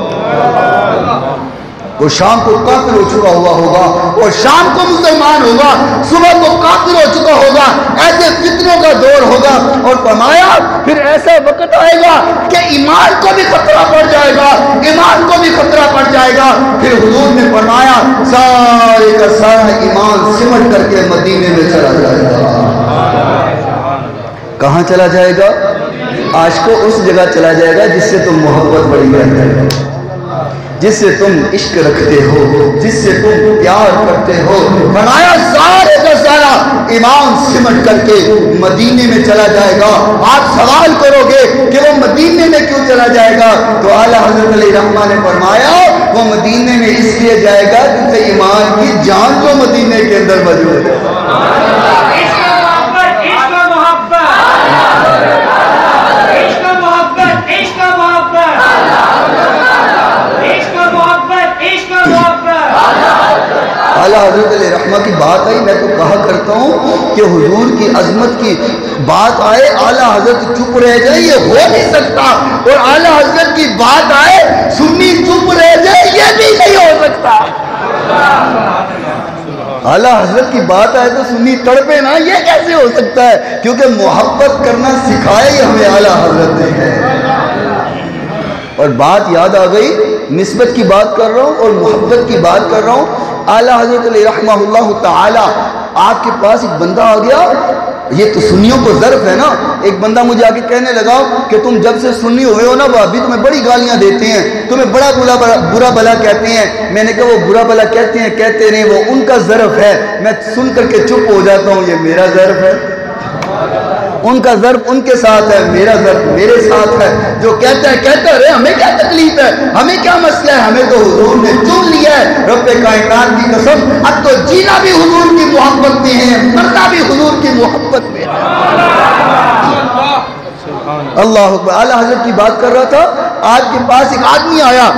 وہ شام کو کافر ہو چکا ہوا ہوگا اور شام کو مسلمان ہوگا، صبح کو کافر ہو چکا ہوگا۔ ایسے فتنوں کا دور ہوگا اور فرمایا پھر ایسا وقت آئے گا کہ ایمان کو بھی خطرہ پڑ جائے گا، ایمان کو بھی خطرہ پڑ جائے گا۔ پھر حضور نے فرمایا سارے کا سارا ایمان سمٹ کر کے مدینے میں چلا جائے گا۔ کہاں چلا جائے گا؟ عاشقوں اس جگہ چلا جائے گا جس سے تم محبت بڑی ہے، جس سے تم عشق رکھتے ہو، جس سے تم پیار کرتے ہو۔ فرمایا سارے کا سارا ایمان سمٹ کر کے مدینے میں چلا جائے گا۔ آپ سوال کرو گے کہ وہ مدینے میں کیوں چلا جائے گا؟ تو اعلیٰ حضرت علیہ رحمہ نے فرمایا وہ مدینے میں اس لیے جائے گا کیونکہ ایمان کی جان جو مدینے کے اندر موجود ہے۔ اعلیٰ حضرت علیہ رحمہ کی بات آئی، میں تو کہا کرتا ہوں کہ حضور کی عظمت کی بات آئے اعلیٰ حضرت چپ رہ جائے، یہ ہو نہیں سکتا، اور اعلیٰ حضرت کی بات آئے سنی چپ رہ جائے، یہ بھی نہیں ہو سکتا۔ اعلیٰ حضرت کی بات آئے تو سنی تڑپے نا، یہ کیسے ہو سکتا ہے؟ کیونکہ محبت کرنا سکھائے ہی ہمیں اعلیٰ حضرت نے ہے۔ اور بات یاد آ گئی، نسبت کی بات کر رہا ہوں اور محبت کی بات کر رہا ہوں۔ اعلیٰ حضرت علیہ رحمہ اللہ تعالی آپ کے پاس ایک بندہ آ گیا، یہ تو سنیوں کو ظرف ہے نا، ایک بندہ مجھے آگے کہنے لگا کہ تم جب سے سنی ہوئے ہو نا بھابی تمہیں بڑی گالیاں دیتے ہیں، تمہیں بڑا برا بلا کہتے ہیں۔ میں نے کہا وہ برا بلا کہتے ہیں کہتے نہیں، وہ ان کا ظرف ہے، میں سن کر کے چپ ہو جاتا ہوں، یہ میرا ظرف ہے۔ ان کا ظرف ان کے ساتھ ہے، میرا ظرف میرے ساتھ ہے۔ جو کہتا ہے کہتا رہے، ہمیں کیا تکلیف ہے، ہمیں کیا مسئلہ ہے، ہمیں تو حضور نے چن لیا ہے۔ رب کائنات کی قسم، اب تو جینا بھی حضور کی محبت میں ہے، مرنا بھی حضور کی محبت میں ہے۔ اللہ اکبر۔ اعلیٰ حضرت کی بات کر رہا تھا، آپ کے پاس ایک آدمی آیا،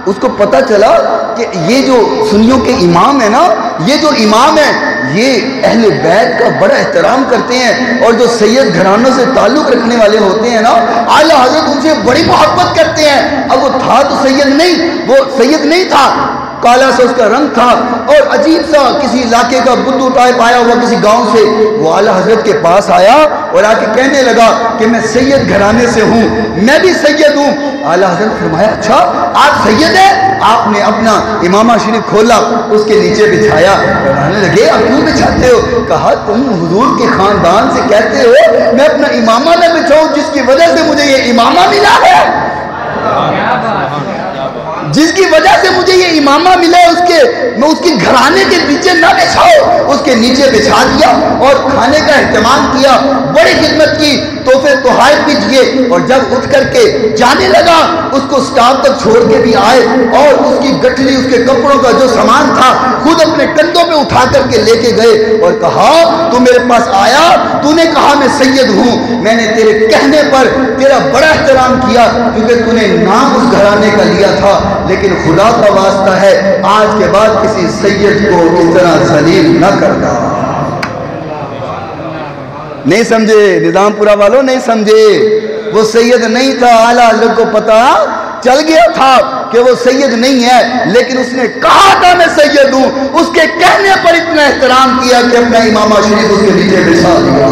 اس کو پتا چلا کہ یہ جو سنیوں کے امام ہے نا، یہ جو امام ہے یہ اہل بیت کا بڑا احترام کرتے ہیں، اور جو سید گھرانوں سے تعلق رکھنے والے ہوتے ہیں نا، اعلیٰ حضرت ان سے بڑی محبت کرتے ہیں۔ اب وہ تھا تو سید نہیں، وہ سید نہیں تھا، کالا سا اس کا رنگ تھا اور عجیب سا کسی علاقے کا بدو ٹائپ آیا ہوا کسی گاؤں سے۔ وہ اعلیٰ حضرت کے پاس آیا اور آ کے کہنے لگا کہ میں سید گھرانے سے ہوں، میں بھی سید ہوں۔ اعلیٰ حضرت نے فرمایا اچھا آپ سید ہیں؟ آپ نے اپنا امامہ شریف کھولا، اس کے نیچے بچھایا، کہنے لگے اب کیوں بچھاتے ہو؟ کہا تم حضور کے خاندان سے کہتے ہو میں اپنا امامہ نہ بچھاؤں، جس کی وجہ سے مجھے یہ امامہ ملا ہے، جس کی وجہ سے مجھے یہ امامہ ملا ہے، میں اس کے گھرانے کے نیچے نہ بچھاؤ، اس کے نیچے بچھا دیا اور کھانے کا اہتمام کیا، بڑی خدمت کی، تحفے تحائف بھی دیے، اور جب اٹھ کر کے جانے لگا اس کو سٹاف تک چھوڑ کے بھی آئے، اور اس کی گٹھلی اس کے کپڑوں کا جو سامان تھا خود اپنے کندھوں پہ اٹھا کر کے لے کے گئے اور کہا تو میرے پاس آیا، تو نے کہا میں سید ہوں، میں نے تیرے کہنے پر تیرا بڑا احترام کیا کیونکہ تو نے نام اس گھرانے کا لیا تھا، لیکن خدا کا واسطہ ہے آج کے بعد کسی سید کو اس طرح ذلیل نہ کرنا۔ نہیں سمجھے نظام پورا والوں، نہیں سمجھے، وہ سید نہیں تھا، اعلیٰ حضرت کو پتا چل گیا تھا کہ وہ سید نہیں ہے، لیکن اس نے کہا تھا میں سید ہوں، اس کے کہنے پر اتنا احترام کیا کہ اپنا امامہ شریف اس کے نیچے بچھا دیا۔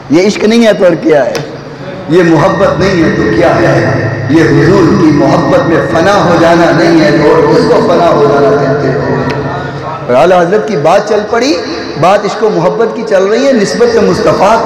یہ عشق نہیں ہے تو اور کیا ہے؟ یہ محبت نہیں ہے تو کیا ہے؟ یہ حضور کی محبت میں فنا ہو جانا نہیں ہے تو اس کو فنا ہو جانا کہتے ہو۔ اور اعلیٰ حضرت کی بات چل پڑی، بات عشق و محبت کی چل رہی ہے، نسبت مصطفیٰ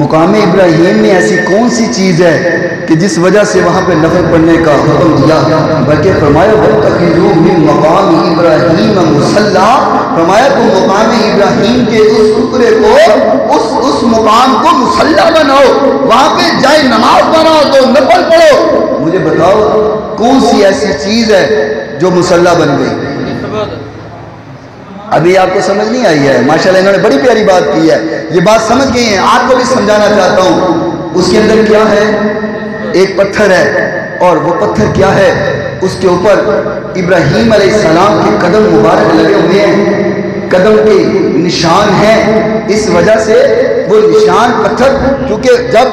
مقام ابراہیم میں ایسی کون سی چیز ہے کہ جس وجہ سے وہاں پہ نفل پڑھنے کا حکم دیا؟ بلکہ فرمایا وَاتَّخِذُوا مِن مَقَامِ إِبْرَاهِيمَ مُصَلًّى، فرمایا تم مقام ابراہیم کے اس ٹکڑے کو، اس مقام کو مصلی بناؤ، وہاں پہ جائے نماز بناؤ تو نفل پڑھو۔ مجھے بتاؤ کون سی ایسی چیز ہے جو مصلی بن گئی؟ ابھی آپ کو سمجھ نہیں آئی ہے؟ ماشاءاللہ انہوں نے بڑی پیاری بات کی ہے، یہ بات سمجھ گئی ہیں، آپ کو بھی سمجھانا چاہتا ہوں۔ اس کے اندر کیا ہے؟ ایک پتھر ہے، اور وہ پتھر کیا ہے؟ اس کے اوپر ابراہیم علیہ السلام کے قدم مبارک لگے ہوئے ہیں، قدم کے نشان ہیں۔ اس وجہ سے وہ نشان پتھر، کیونکہ جب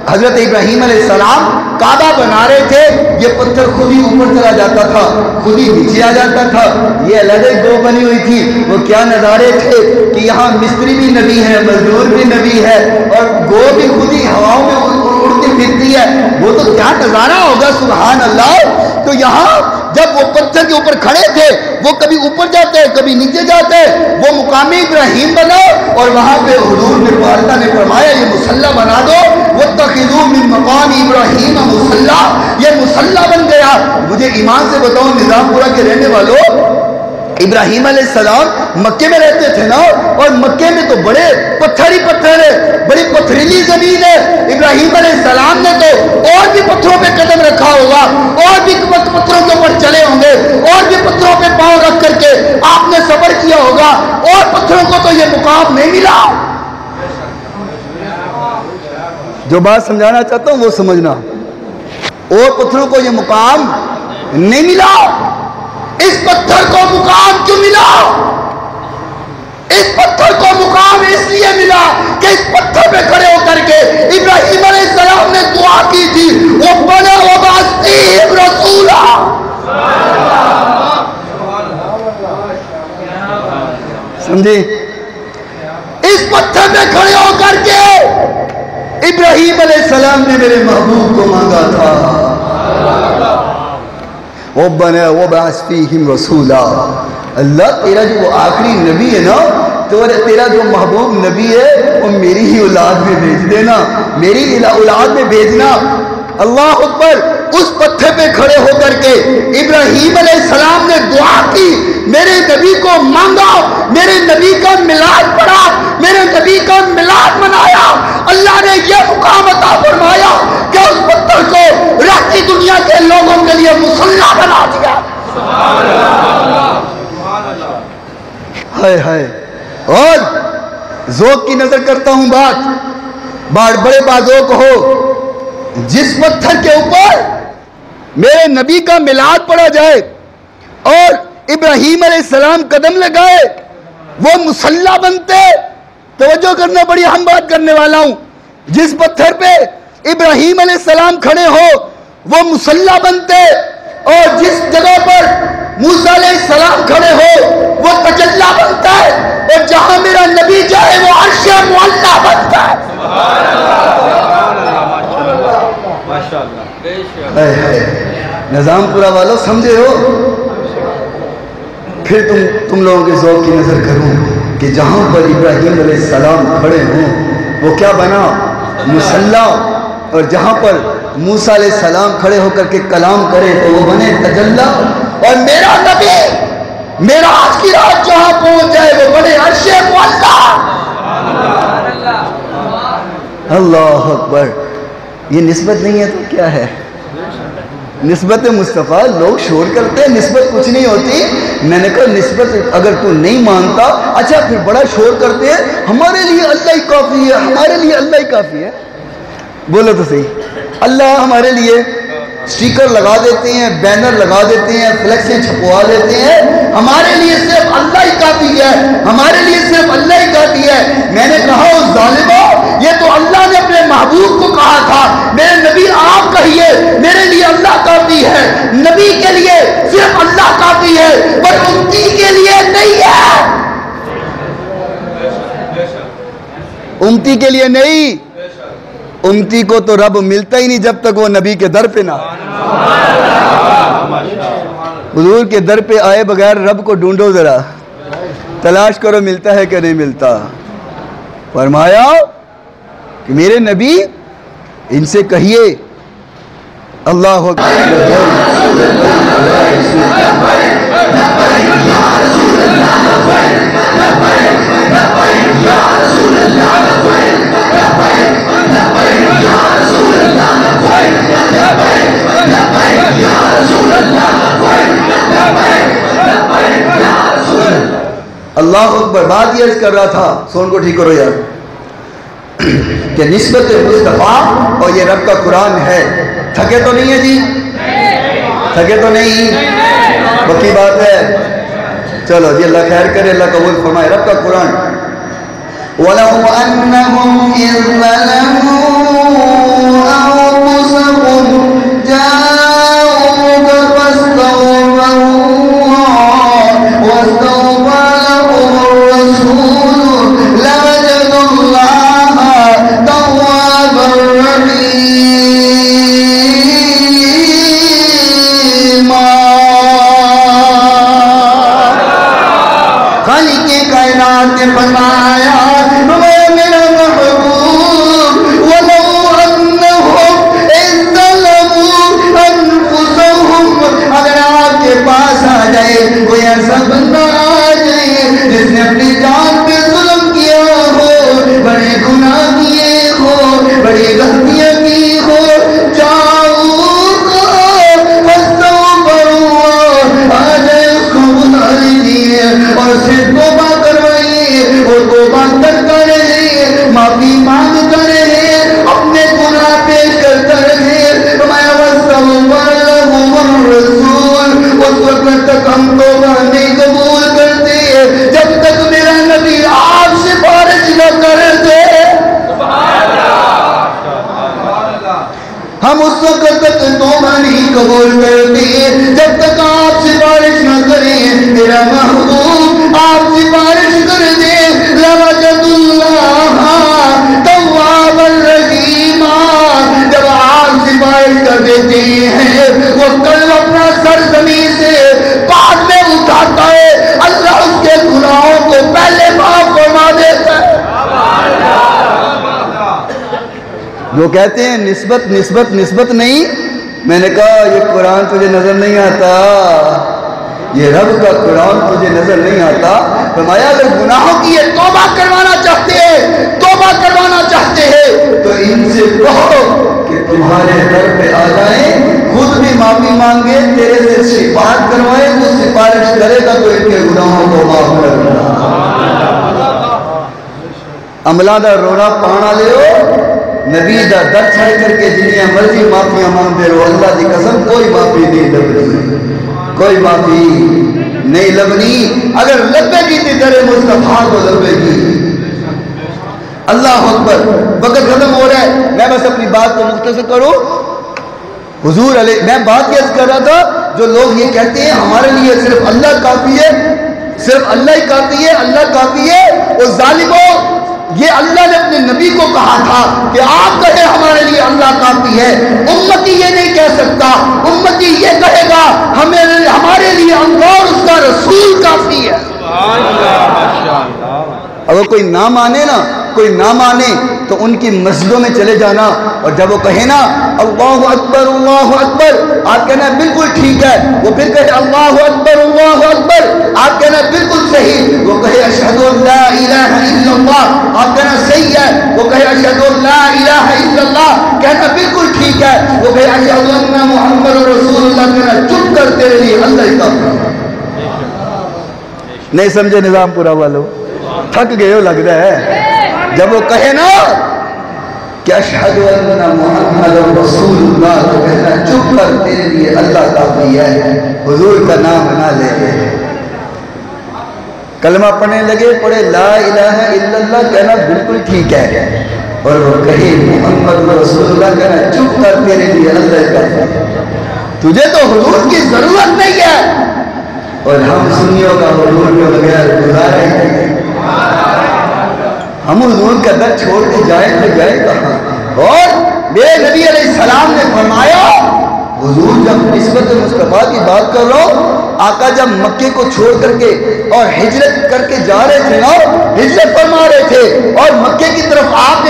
حضرت ابراہیم علیہ السلام کعبہ بنا رہے تھے، یہ پتھر خود ہی اوپر چلا جاتا تھا، خود ہی نیچے آ جاتا تھا، یہ الگ گو بنی ہوئی تھی۔ وہ کیا نظارے تھے کہ یہاں مستری بھی نبی ہے، مزدور بھی نبی ہے، اور گو بھی خود ہی ہواؤں میں اڑتی پھرتی ہے، وہ تو کیا نظارہ ہوگا، سبحان اللہ۔ تو یہاں جب وہ پتھر کے اوپر کھڑے تھے، وہ کبھی اوپر جاتے کبھی نیچے جاتے، وہ مقام ابراہیم بنا، اور وہاں پہ حضور نے پارتا نے فرمایا یہ مصلی بنا دو، وَاتَّخِذُوا مِن مَقَامِ إِبْرَاهِيمَ مُصَلًّى، یہ مصلی بن گیا۔ مجھے ایمان سے بتاؤ نظام پورہ کے رہنے والوں، ابراہیم علیہ السلام مکے میں رہتے تھے نا، اور مکے میں تو بڑے پتھر ہی پتھر ہے، بڑی پتھریلی زمین ہے۔ ابراہیم علیہ السلام نے تو اور بھی پتھروں پہ قدم رکھا ہوگا، اور بھی پتھروں کے اوپر چلے ہوں گے، اور بھی پتھروں پہ پاؤں رکھ کر کے آپ نے صبر کیا ہوگا، اور پتھروں کو تو یہ مقام نہیں ملا۔ جو بات سمجھانا چاہتا ہوں وہ سمجھنا، اور پتھروں کو یہ مقام نہیں ملا۔ اس پتھر کو مقام کیوں ملا؟ اس پتھر کو مقام اس لیے ملا کہ اس پتھر پہ کھڑے ہو کر کے ابراہیم علیہ السلام نے دعا کی تھی، رَبَّنَا وَابْعَثْ فِيهِمْ رَسُولًا۔ سمجھے؟ اس پتھر پہ کھڑے ہو کر کے ابراہیم علیہ السلام نے میرے محبوب کو مانگا تھا، رَبَّنَا وَابْعَثْ فِيهِمْ رَسُولًا۔ اللہ تیرا جو وہ آخری نبی ہے نا، تو تیرا جو محبوب نبی ہے وہ میری ہی اولاد میں بھیج دینا، میری اولاد میں بھیجنا۔ اللہ اکبر۔ اس پتھر پہ کھڑے ہو کر کے ابراہیم علیہ السلام نے دعا کی، میرے نبی کو مانگا، میرے نبی کا میلاد پڑھا، میرے نبی کا میلاد منایا۔ اللہ نے یہ مقام عطا فرمایا کہ اس پتھر کو رہتی دنیا کے لوگوں کے لیے مصلی بنا دیا۔ ہائے ہائے۔ اور ذوق کی نظر کرتا ہوں بات بڑے بازوق ہو، جس پتھر کے اوپر میرے نبی کا میلاد پڑھا جائے اور ابراہیم علیہ السلام قدم لگائے وہ مصلی بنتے۔ توجہ کرنا، بڑی اہم بات کرنے والا ہوں۔ جس پتھر پہ ابراہیم علیہ السلام کھڑے ہو وہ مصلی بنتے، اور جس جگہ پر موسیٰ علیہ السلام کھڑے ہو وہ تجلی بنتا ہے، اور جہاں میرا نبی جائے وہ عرش معلیٰ بنتا ہے۔ نظام پورا والو سمجھے ہو؟ پھر تم لوگوں کے ذوق کی نظر کروں کہ جہاں پر ابراہیم علیہ السلام کھڑے ہوں وہ کیا بنا؟ مصلی۔ اور جہاں پر موسیٰ علیہ السلام کھڑے ہو کر کے کلام کرے تو وہ بنے تجلی۔ اور میرا نبی میرا آج کی رات جہاں پہنچ جائے وہ بنے عرش معلیٰ۔ اللہ اکبر۔ یہ نسبت نہیں ہے تو کیا ہے؟ نسبت مصطفیٰ۔ لوگ شور کرتے ہیں نسبت کچھ نہیں ہوتی۔ میں نے کہا نسبت اگر تو نہیں مانتا، اچھا پھر بڑا شور کرتے ہیں ہمارے لیے اللہ ہی کافی ہے، ہمارے لیے اللہ ہی کافی ہے۔ بولو تو صحیح۔ اللہ ہمارے لیے سٹیکر لگا دیتے ہیں، بینر لگا دیتے ہیں، فلیکسیں چھپوا دیتے ہیں، ہمارے لیے صرف اللہ ہی کافی ہے، ہمارے لیے صرف اللہ ہی کافی ہے۔ میں نے کہا اس ظالموں، یہ تو اللہ نے اپنے محبوب کو کہا تھا میرے نبی آپ کہیے میرے لیے اللہ کافی ہے۔ نبی کے لیے صرف اللہ کافی ہے، پر امتی کے لیے نہیں ہے، امتی کے لیے نہیں۔ امتی کو تو رب ملتا ہی نہیں جب تک وہ نبی کے در پہ نہ حضور کے در پہ آئے بغیر رب کو ڈھونڈو، ذرا تلاش کرو ملتا ہے کہ نہیں ملتا۔ فرمایا کہ میرے نبی ان سے کہیے اللہ اللہ اکبر. بات یہ عرض کر رہا تھا، سون کو ٹھیک کرو یار، کہ نسبت مصطفیٰ اور یہ رب کا قرآن ہے. تھکے تو نہیں ہے جی؟ تھکے تو نہیں؟ پکی بات ہے. چلو جی اللہ خیر کرے، اللہ قبول فرمائے. رب کا قرآن وَلَوْ أَنَّهُمْ إِذْ ظَلَمُوا أَنفُسَهُمْ جَاءُوكَ فَاسْتَغْفَرُوا اللَّهَ وَاسْتَغْفَرَ لَهُمُ الرَّسُولُ لَوَجَدُوا اللَّهَ تَوَّابًا رَحِيمًا. خالق کائنات نے فرمایا میرا محبوب وَلَوْ أَنَّهُمْ إِذْ ظَلَمُوا أَنفُسَهُمْ، اگر آپ کے پاس آ جائے کوئی ایسا بندہ آ جائے جس نے اپنی جان پہ ظلم کیا ہو، بڑے گناہ کیے ہو، بڑی غلطیاں کی ہو، اور اسے توبہ کروائیے، وہ توبہ کرتا رہے، معافی مانگتا رہے، اپنے گناہ پیش کرتا رہے. فرمایا وَاسْتَغْفَرَ لَهُمُ الرَّسُولُ، اس وقت تک ہم توبہ نہیں قبول کرتے جب تک میرا نبی آپ سفارش نہ کر دے. ہم اس وقت تک توبہ نہیں قبول کرتے جب تک آپ سفارش نہ کریں. میرا محبوب آپ سفارش کر دیں لَوَجَدُوا اللَّهَ تَوَّابًا رَحِيمًا. جب آپ سفارش کر دیتے ہیں وہ کل اپنا سر زمین سے بعد میں اٹھاتا ہے، اللہ اس کے گناہوں کو پہلے معاف فرما دیتا ہے. جو کہتے ہیں نسبت نسبت نسبت نہیں، میں نے کہا یہ قرآن تجھے نظر نہیں آتا، یہ رب کا قرآن تجھے نظر نہیں آتا. فرمایا اگر گناہوں کی یہ توبہ کروانا چاہتے ہیں، توبہ کروانا چاہتے ہیں تو ان سے کہو کہ تمہارے در پہ آ جائیں، خود بھی معافی مانگے، تیرے سے شفاعت کروائے، تو سفارش کرے گا تو ان کے گناہوں کو معاف کر دینا. عملہ دا رونا پانا لے ہو، نبی دا در چھڑ کر کے جنیاں مرضی معافیاں مانگتے رہو. اللہ دی قسم کوئی معافی نہیں لبنی، کوئی معافی نہیں لبنی. اگر لبے گی تو در مصطفیٰ کو لبے گی. اللہ اکبر. وقت ختم ہو رہا ہے، میں بس اپنی بات کو مختصر کروں. حضور علیہ، میں بات یہ کر رہا تھا جو لوگ یہ کہتے ہیں ہمارے لیے صرف اللہ کافی ہے، صرف اللہ ہی کافی ہے، اللہ کافی ہے. وہ ظالموں، یہ اللہ نے اپنے نبی کو کہا تھا کہ آپ کہیں ہمارے لیے اللہ کافی ہے. امتی یہ نہیں کہہ سکتا، امتی یہ کہے گا ہمارے لیے اللہ اور اس کا رسول کافی ہے. اگر کوئی نہ مانے نا، کوئی نہ مانے تو ان کی مسجدوں میں چلے جانا، اور جب وہ کہے نا اللہ اکبر اللہ اکبر، آپ کہنا بالکل ٹھیک ہے. وہ پھر کہے اللہ اکبر اللہ اکبر، آپ کہنا بالکل صحیح. وہ کہے اشہد ان لا الہ الا اللہ، آپ کہنا صحیح ہے. وہ کہے اشہد ان لا الہ الا اللہ، کہنا بالکل ٹھیک ہے. وہ کہے اشہد ان محمد رسول اللہ، کہنا چپ کر تیرے لیے اللہ ہی کافی ہے. نہیں سمجھے نظام پورا والو؟ تھک گئے ہو لگ رہا ہے. جب وہ کہے نا کہ اشہد ان محمد رسول اللہ، تو کہنا چپ کر تیرے لیے اللہ کافی ہے. حضور کا نام نہ لے، کلمہ پڑھنے لگے، پڑھے لا الہ الا اللہ، کہنا بالکل ٹھیک ہے. اور وہ کہے محمد رسول اللہ، کہنا چپ کر تیرے لیے اللہ کافی ہے. تجھے تو حضور کی ضرورت نہیں ہے، اور ہم سنیوں کا حضور کے بغیر گزارا ہی نہیں. ہم حضور کا در چھوڑ کے جائیں تو جائیں کہاں. اور میرے نبی علیہ السلام نے فرمایا، حضور جب نسبت مصطفیٰ کی بات کر رہا ہو آقا جب مکے کو چھوڑ کر کے اور ہجرت کر کے جا رہے تھے نا، ہجرت فرما رہے تھے اور مکے کی طرف آپ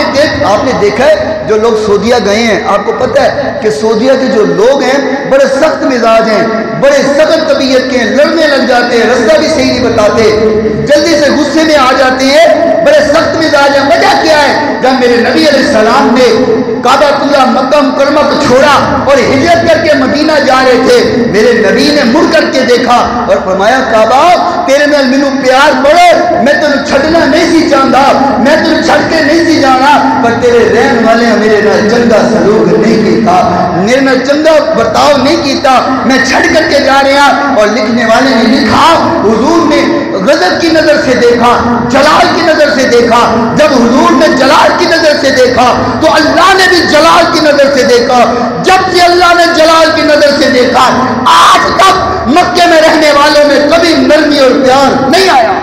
نے دیکھا ہے جو لوگ سعودیہ گئے ہیں، آپ کو پتہ ہے کہ سعودیہ کے جو لوگ ہیں بڑے سخت مزاج ہیں، بڑے سخت طبیعت کے ہیں، لڑنے لگ جاتے ہیں، رستہ بھی صحیح نہیں بتاتے، جلدی سے غصے میں آ جاتے ہیں، بڑے سخت مزاج ہیں۔ وجہ کیا ہے؟ جب میرے نبی علیہ السلام نے کعبہ اللہ مکہ مکرمہ کو چھوڑا اور ہجرت کر کے مدینہ جا رہے تھے، میرے نبی نے مڑ کر کے دیکھا اور فرمایا کعبہ تیرے نال مینوں پیار بڑے، میں تینوں چھڈنا نہیں سی چاہتا، میں تینوں چھڈ کے نہیں سی جانا، پر تیرے رہن والے میرے نال چنگا سلوک نہیں کیتا، میرے نال چنگا برتاؤ نہیں کیتا، میں چھڈ کر کے جا رہا۔ اور لکھنے والے نے لکھا حضور نے غضب کی نظر سے دیکھا، جلال کی نظر سے دیکھا، جب حضور نے جلال کی نظر سے دیکھا تو اللہ نے بھی جلال کی نظر سے دیکھا، جب سے اللہ نے جلال کی نظر سے دیکھا آج تک مکے میں رہنے والوں میں کبھی نرمی اور پیار نہیں آیا۔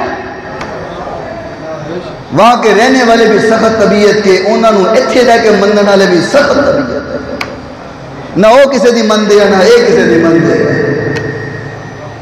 وہاں کے رہنے والے بھی سخت طبیعت کے، انہوں نے اتھے رہ کے مننے والے بھی سخت طبیعت ہے، نہ وہ کسی دی من دے نہ ایک کسی دی من دے،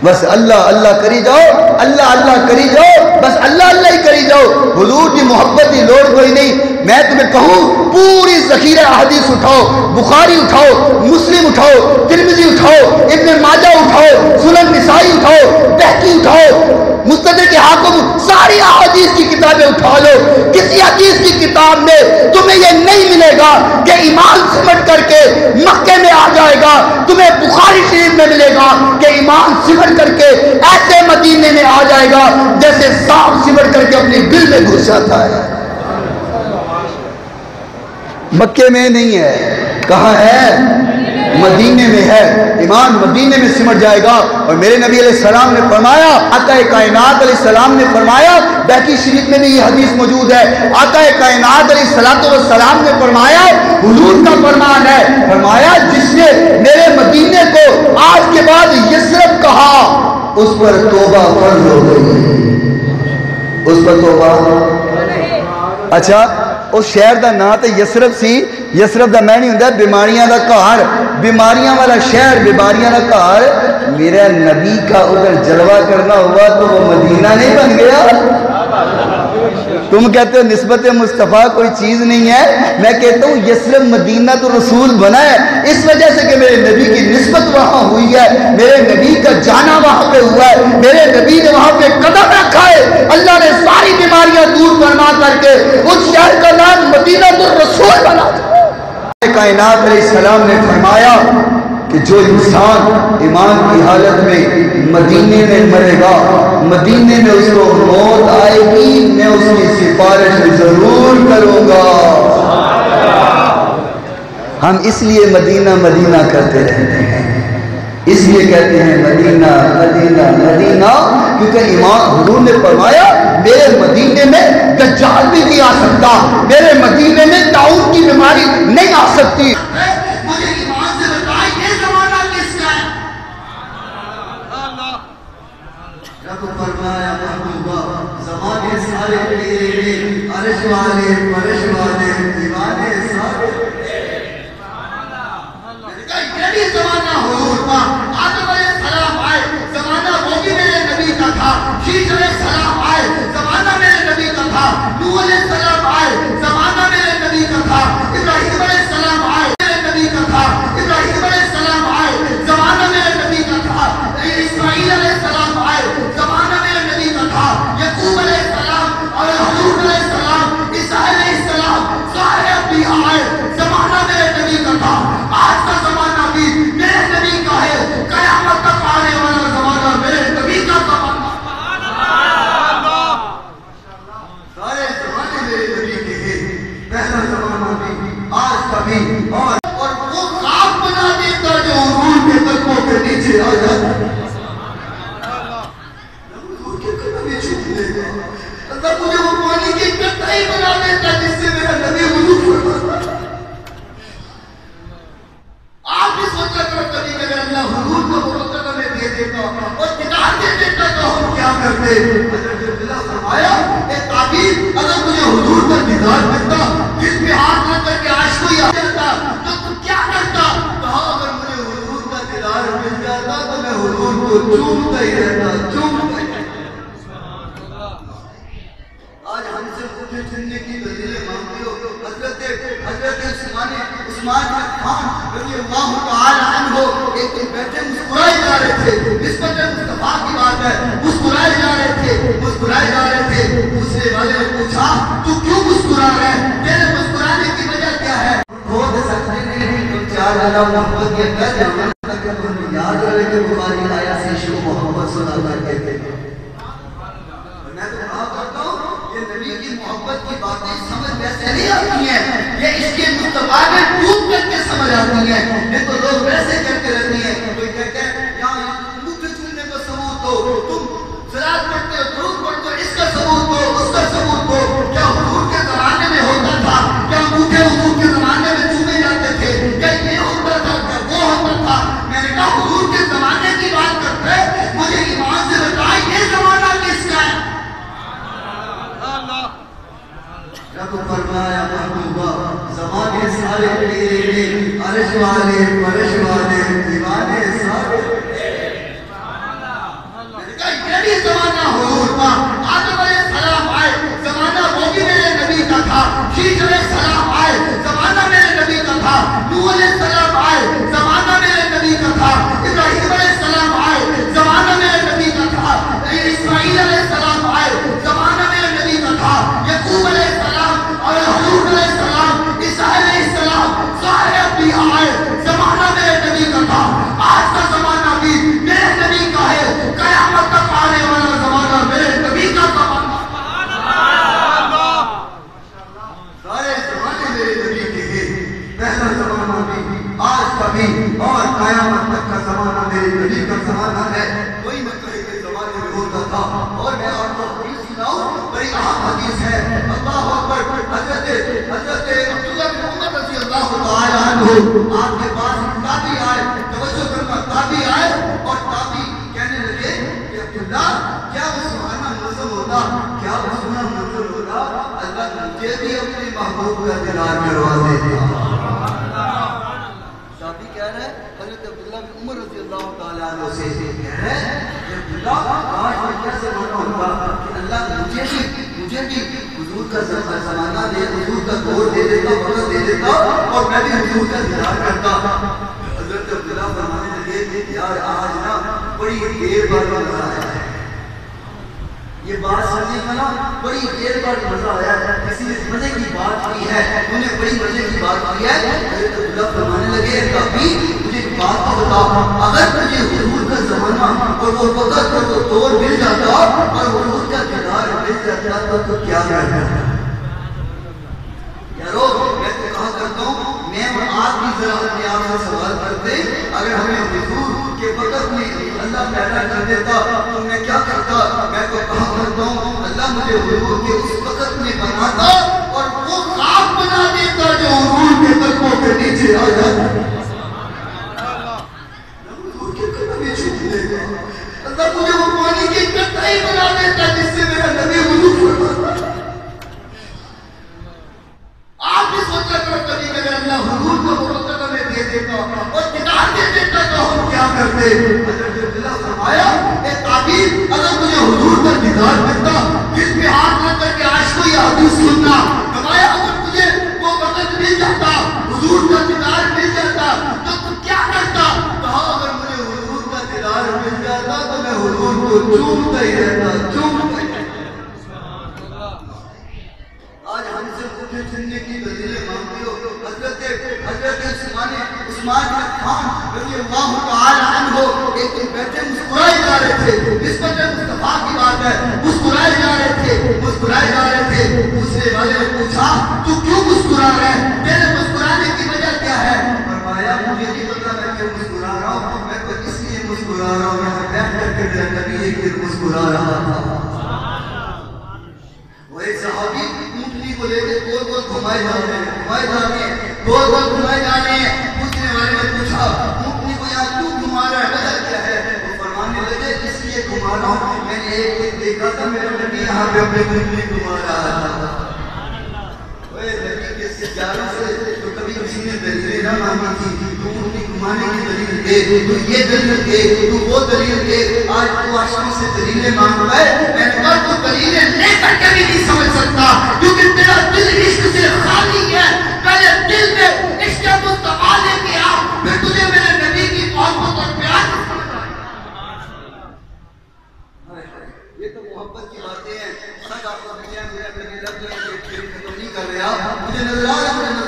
بس اللہ اللہ کری جاؤ، اللہ اللہ کری جاؤ، بس اللہ اللہ ہی کری جاؤ، حضور کی محبت کی لوڑ کوئی نہیں۔ میں تمہیں کہوں پوری ذخیرہ احادیث اٹھاؤ، بخاری اٹھاؤ، مسلم اٹھاؤ، ترمذی اٹھاؤ، ابن ماجہ اٹھاؤ، سنن نسائی اٹھاؤ، بہقی اٹھاؤ، مستدرک حاکم، ساری احادیث کی کتابیں اٹھا لو، کسی حدیث کی کتاب میں تمہیں یہ نہیں ملے گا کہ ایمان سمٹ کر کے مکے میں آ جائے گا، تمہیں بخاری شریف میں ملے گا کہ ایمان سمٹ کر کے ایسے مدینے میں آ جائے گا جیسے سانپ سمٹ کر کے اپنی بل میں گھس جاتا ہے۔ مکے میں نہیں ہے، کہاں ہے؟ مدینے میں ہے، ایمان مدینے میں سمٹ جائے گا۔ اور میرے نبی علیہ السلام نے فرمایا، آقا کائنات علیہ السلام نے فرمایا، بہقی شریف میں بھی یہ حدیث موجود ہے، آقا کائنات علیہ السلام نے فرمایا، حضور کا فرمان ہے، فرمایا جس نے میرے مدینے کو آج کے بعد یثرب کہا اس پر توبہ فرض ہو گئی، اس پر توبہ۔ اچھا اس شہر دا نام تے یثرب سی، یثرب دا معنی ہوندا ہے بیماریاں دا گھر، بیماریاں والا شہر، بیماریاں دا گھر۔ میرا نبی کا ادھر جلوہ کرنا ہوا تو وہ مدینہ نہیں بن گیا۔ تم کہتے ہو نسبت مصطفیٰ کوئی چیز نہیں ہے، میں کہتا ہوں یثرب مدینہ تو رسول بنا ہے اس وجہ سے کہ میرے نبی کی نسبت وہاں ہوئی ہے، میرے نبی کا جانا وہاں پہ ہوا ہے، میرے نبی نے وہاں پہ قدم رکھا ہے، اللہ نے ساری بیماریاں دور فرما کر کے اس شہر کا نام مدینہ الرسول بنا دیا۔ کائنات علیہ السلام نے فرمایا کہ جو انسان ایمان کی حالت میں مدینے میں مرے گا، مدینے میں اس کو موت آئے گی، میں اس کی سفارش ضرور کروں گا۔ ہم اس لیے مدینہ مدینہ کرتے رہتے ہیں، اس لیے کہتے ہیں مدینہ مدینہ مدینہ، کیونکہ ایمان حضور نے فرمایا میرے مدینے میں دجال بھی نہیں آ سکتا، میرے مدینے میں طاعون کی بیماری نہیں آ سکتی۔ زمانے سارے تیرے، عرش والے فرش والے دیوانے سارے، یہ بھی زمانہ حضور کا۔ آدم علیہ السلام آئے، زمانہ وہ بھی میرے نبی کا تھا۔ شیش علیہ السلام آئے، زمانہ میرے نبی کا تھا۔ نوح علیہ السلام آئے، زمانہ میرے نبی کا تھا۔ ابراہیم علیہ السلام آئے، میرے نبی کا تھا۔ ابراہیم علیہ السلام آئے، زمانہ میرے نبی کا تھا۔ اسماعیل علیہ السلام آئے، زمانہ میرے نبی کا تھا۔ یعقوب علیہ السلام اور حضور علیہ السلام، عیسیٰ علیہ السلام، سارے انبیاء آئے، زمانہ میرے نبی کا تھا۔ آج کا زمانہ بھی میرے نبی کا ہے، قیامت تک آنے والا زمانہ میرے نبی کا زمانہ۔ سارے زمانے میرے کو چومتا ہی رہتا، چومتا ہی رہتا۔ آج ہم سے اٹھے چننے کی دلیلیں مانگتے ہو۔ حضرت عثمان خان رضی اللہ تعالی عنہ ایک دن بیٹھے مسکرائے جا رہے تھے، نسبت مصطفیٰ کی بات ہے، مسکرائے جا رہے تھے۔ دوسرے والے نے پوچھا تو کیوں مسکرا رہے ہیں، تیرے مسکرانے کی وجہ کیا ہے؟ کھود سکتے نہیں تو چار اللہ محمد یہ کہہ جانا تک ہمیں یاد رہے کہ بخاری آیا سے شروع محمد سنا کرتے تھے۔ میں تو کہا کرتا ہوں یہ نبی کی محبت کی باتیں سمجھ ویسے نہیں آتی ہیں، یہ اس کے مصطفیٰ میں ڈوب کر کے سمجھ آتی ہیں۔ نہیں تو لوگ ویسے کرتے رہتی ہیں، کوئی کہتے ہیں یہاں مجھے چوننے کا ثبوت دو، تم صلاۃ پڑھتے ہو، درود پڑھتے ہو، اس کا ثبوت دو، اس کا ثبوت دو۔ کیا حضور کے زمانے میں ہوتا تھا؟ کیا انگوٹھے حضور کے زمانے میں چومے جاتے تھے؟ کیا یہ ہوتا تھا؟ کیا وہ ہوتا تھا؟ میں نے کہا حضور کے زمانے کی بات کرتے مجھے ایمان سے بتائیں یہ زمانہ کس کا ہے؟ رب فرمایا محبوبہ زمانے سارے تیرے، عرش والے فرش والے دیوانے سارے تیرے۔ میں نے کہا یہ بھی زمانہ حضور کا۔ آدم علیہ السلام آئے، زمانہ وہ بھی میرے نبی کا تھا۔ شیش علیہ السلام آئے، زمانہ میرے نبی کا تھا۔ نوح علیہ السلام آئے، زمانہ میرے نبی کا تھا۔ ابراہیم علیہ السلام آئے، زمانہ میرے نبی کا تھا۔ اسماعیل علیہ السلام آئے، زمانہ میرے نبی کا تھا۔ یعقوب علیہ السلام اور حضور علیہ السلام، عیسیٰ علیہ السلام، سارے انبیاء آئے، زمانہ میرے نبی کا تھا۔ آج کا زمانہ بھی میرے نبی کا ہے، قیامت تک آنے والا زمانہ میرے نبی کا زمانہ۔ سارے زمانے میرے نبی کے ہیں، پہلا زمانہ بھی، آج کا بھی، اور قیامت تک کا زمانہ میرے نبی کا زمانہ ہے۔ کوئی نہ کہے کہ زمانے میں ہوتا تھا۔ اور میں آپ کو حدیث سناؤں، بڑی اہم حدیث ہے۔ اللہ اکبر، حضرت عبداللہ بن عمر رضی اللہ تعالی عنہ آپ کے پاس تابعی آئے، توجہ کرنا، تابعی آئے اور تابعی کہنے لگے کہ عبداللہ کیا وہ سبحانہ منظم ہوتا، کیا وہ سبحانہ منظم ہوتا، اللہ مجھے بھی اپنے محبوب کا دیدار کروا دیتا۔ تابعی کہہ رہے ہیں حضرت عبداللہ بن عمر رضی اللہ تعالی عنہ سے کہہ رہے ہیں کہ عبداللہ آج میں کیسے مانا ہوتا کہ اللہ مجھے بھی حضور کا زمانہ دے، حضور کا دور دے دیتا، وقت دے دیتا اور میں بھی حضور کا دیدار کرتا۔ حضرت عبداللہ فرمانے لگے یار آج نا بڑی دیر بعد مزہ آیا ہے، یہ بات سننے کا نا بڑی دیر بعد مزہ آیا ہے، کسی نے مزے کی بات کی ہے، انہوں نے بڑی مزے کی بات کی ہے۔ حضرت عبداللہ فرمانے لگے کبھی مجھے بات تو بتا، اگر مجھے حضور کا زمانہ اور وہ وقت اور وہ دور مل جاتا اور حضور کا دیدار مل جاتا تو کیا کرنا؟ یارو میں تو کہا کرتا ہوں، میں اور آپ بھی ذرا اپنے آپ سے سوال کرتے، اگر ہمیں حضور کے وقت میں اللہ پیدا کر دیتا تو میں کیا کرتا؟ میں تو کہا کرتا ہوں اللہ مجھے حضور کے اس وقت میں بناتا اور وہ خاک بنا دیتا جو حضور کے قدموں کے نیچے آ جاتا۔ اللہ مجھے وہ پانی کی قطرہ بنا دیتا جس سے میرا نبی وضو فرماتا۔ آپ بھی سوچا کرو کبھی اگر اللہ حضور کو وقت ہمیں دے دیتا اور دیدار دے دیتا تو ہم کیا کرتے؟ حضرت عبداللہ فرمایا اے تعبیر اگر مجھے حضور کا دیدار ملتا، جس پہ ہاتھ رکھ کر کے عاشق کو یہ حدیث سننا، فرمایا اگر مجھے وہ وقت مل جاتا، حضور کا دیدار مل جاتا تو تم کیا کرتا؟ کہا اگر مجھے حضور کا دیدار مل جاتا تو میں حضور کو چومتا ہی رہتا، چومتا ہی رہتا۔ آج ہم سے اٹھے چننے کی دلیلیں مانگتے ہو۔ حضرت عثمان خان رضی اللہ تعالی عنہ ایک دن بیٹھے مسکرائے جا رہے تھے، نسبت مصطفیٰ کی بات ہے، مسکرائے جا رہے تھے۔ دوسرے والے نے پوچھا تو کیوں مسکرا رہے ہیں، تیرے مسکرانے کی وجہ کیا ہے؟ فرمایا مجھے نہیں پتا میں کیوں مسکرا رہا ہوں، میں تو اس لیے مسکرا رہا ہوں یہاں بیٹھ کر کے میرا نبی ایک دن مسکرا رہا تھا۔ وہ ایک صحابی اونٹنی کو لے کے گول گول گھمائے جا رہے ہیں، پوچھنے والے نے پوچھا اونٹنی کو یہاں کیوں گھما رہا ہے، وجہ کیا ہے؟ وہ فرمانے لگے اس لیے گھما رہا ہوں میں نے ایک دن دیکھا تھا میرا نبی یہاں پہ اپنے اونٹنی گھما رہا تھا۔ وہ نبی کے سجاروں سے تو کبھی کسی نے دلیل نہ مانگی تھی، تو ان کی گھمانے کی دلیل دے، تو یہ دلیل دے، تو وہ دلیل دے. آج تو عاشقوں سے دلیلیں مانگتا ہے. میں نے کہا تو دلیلیں لے کر کے بھی نہیں سمجھ سکتا، کیونکہ تیرا دل عشق سے خالی ہے. پہلے دل میں عشق مصطفیٰ لے کے آ، پھر تجھے میرے نبی کی محبت اور پیار سمجھ آئے. یہ تو محبت کی باتیں ہیں. سب آپ کو مجھے میرے لفظ ختم نہیں کر رہا. مجھے نظر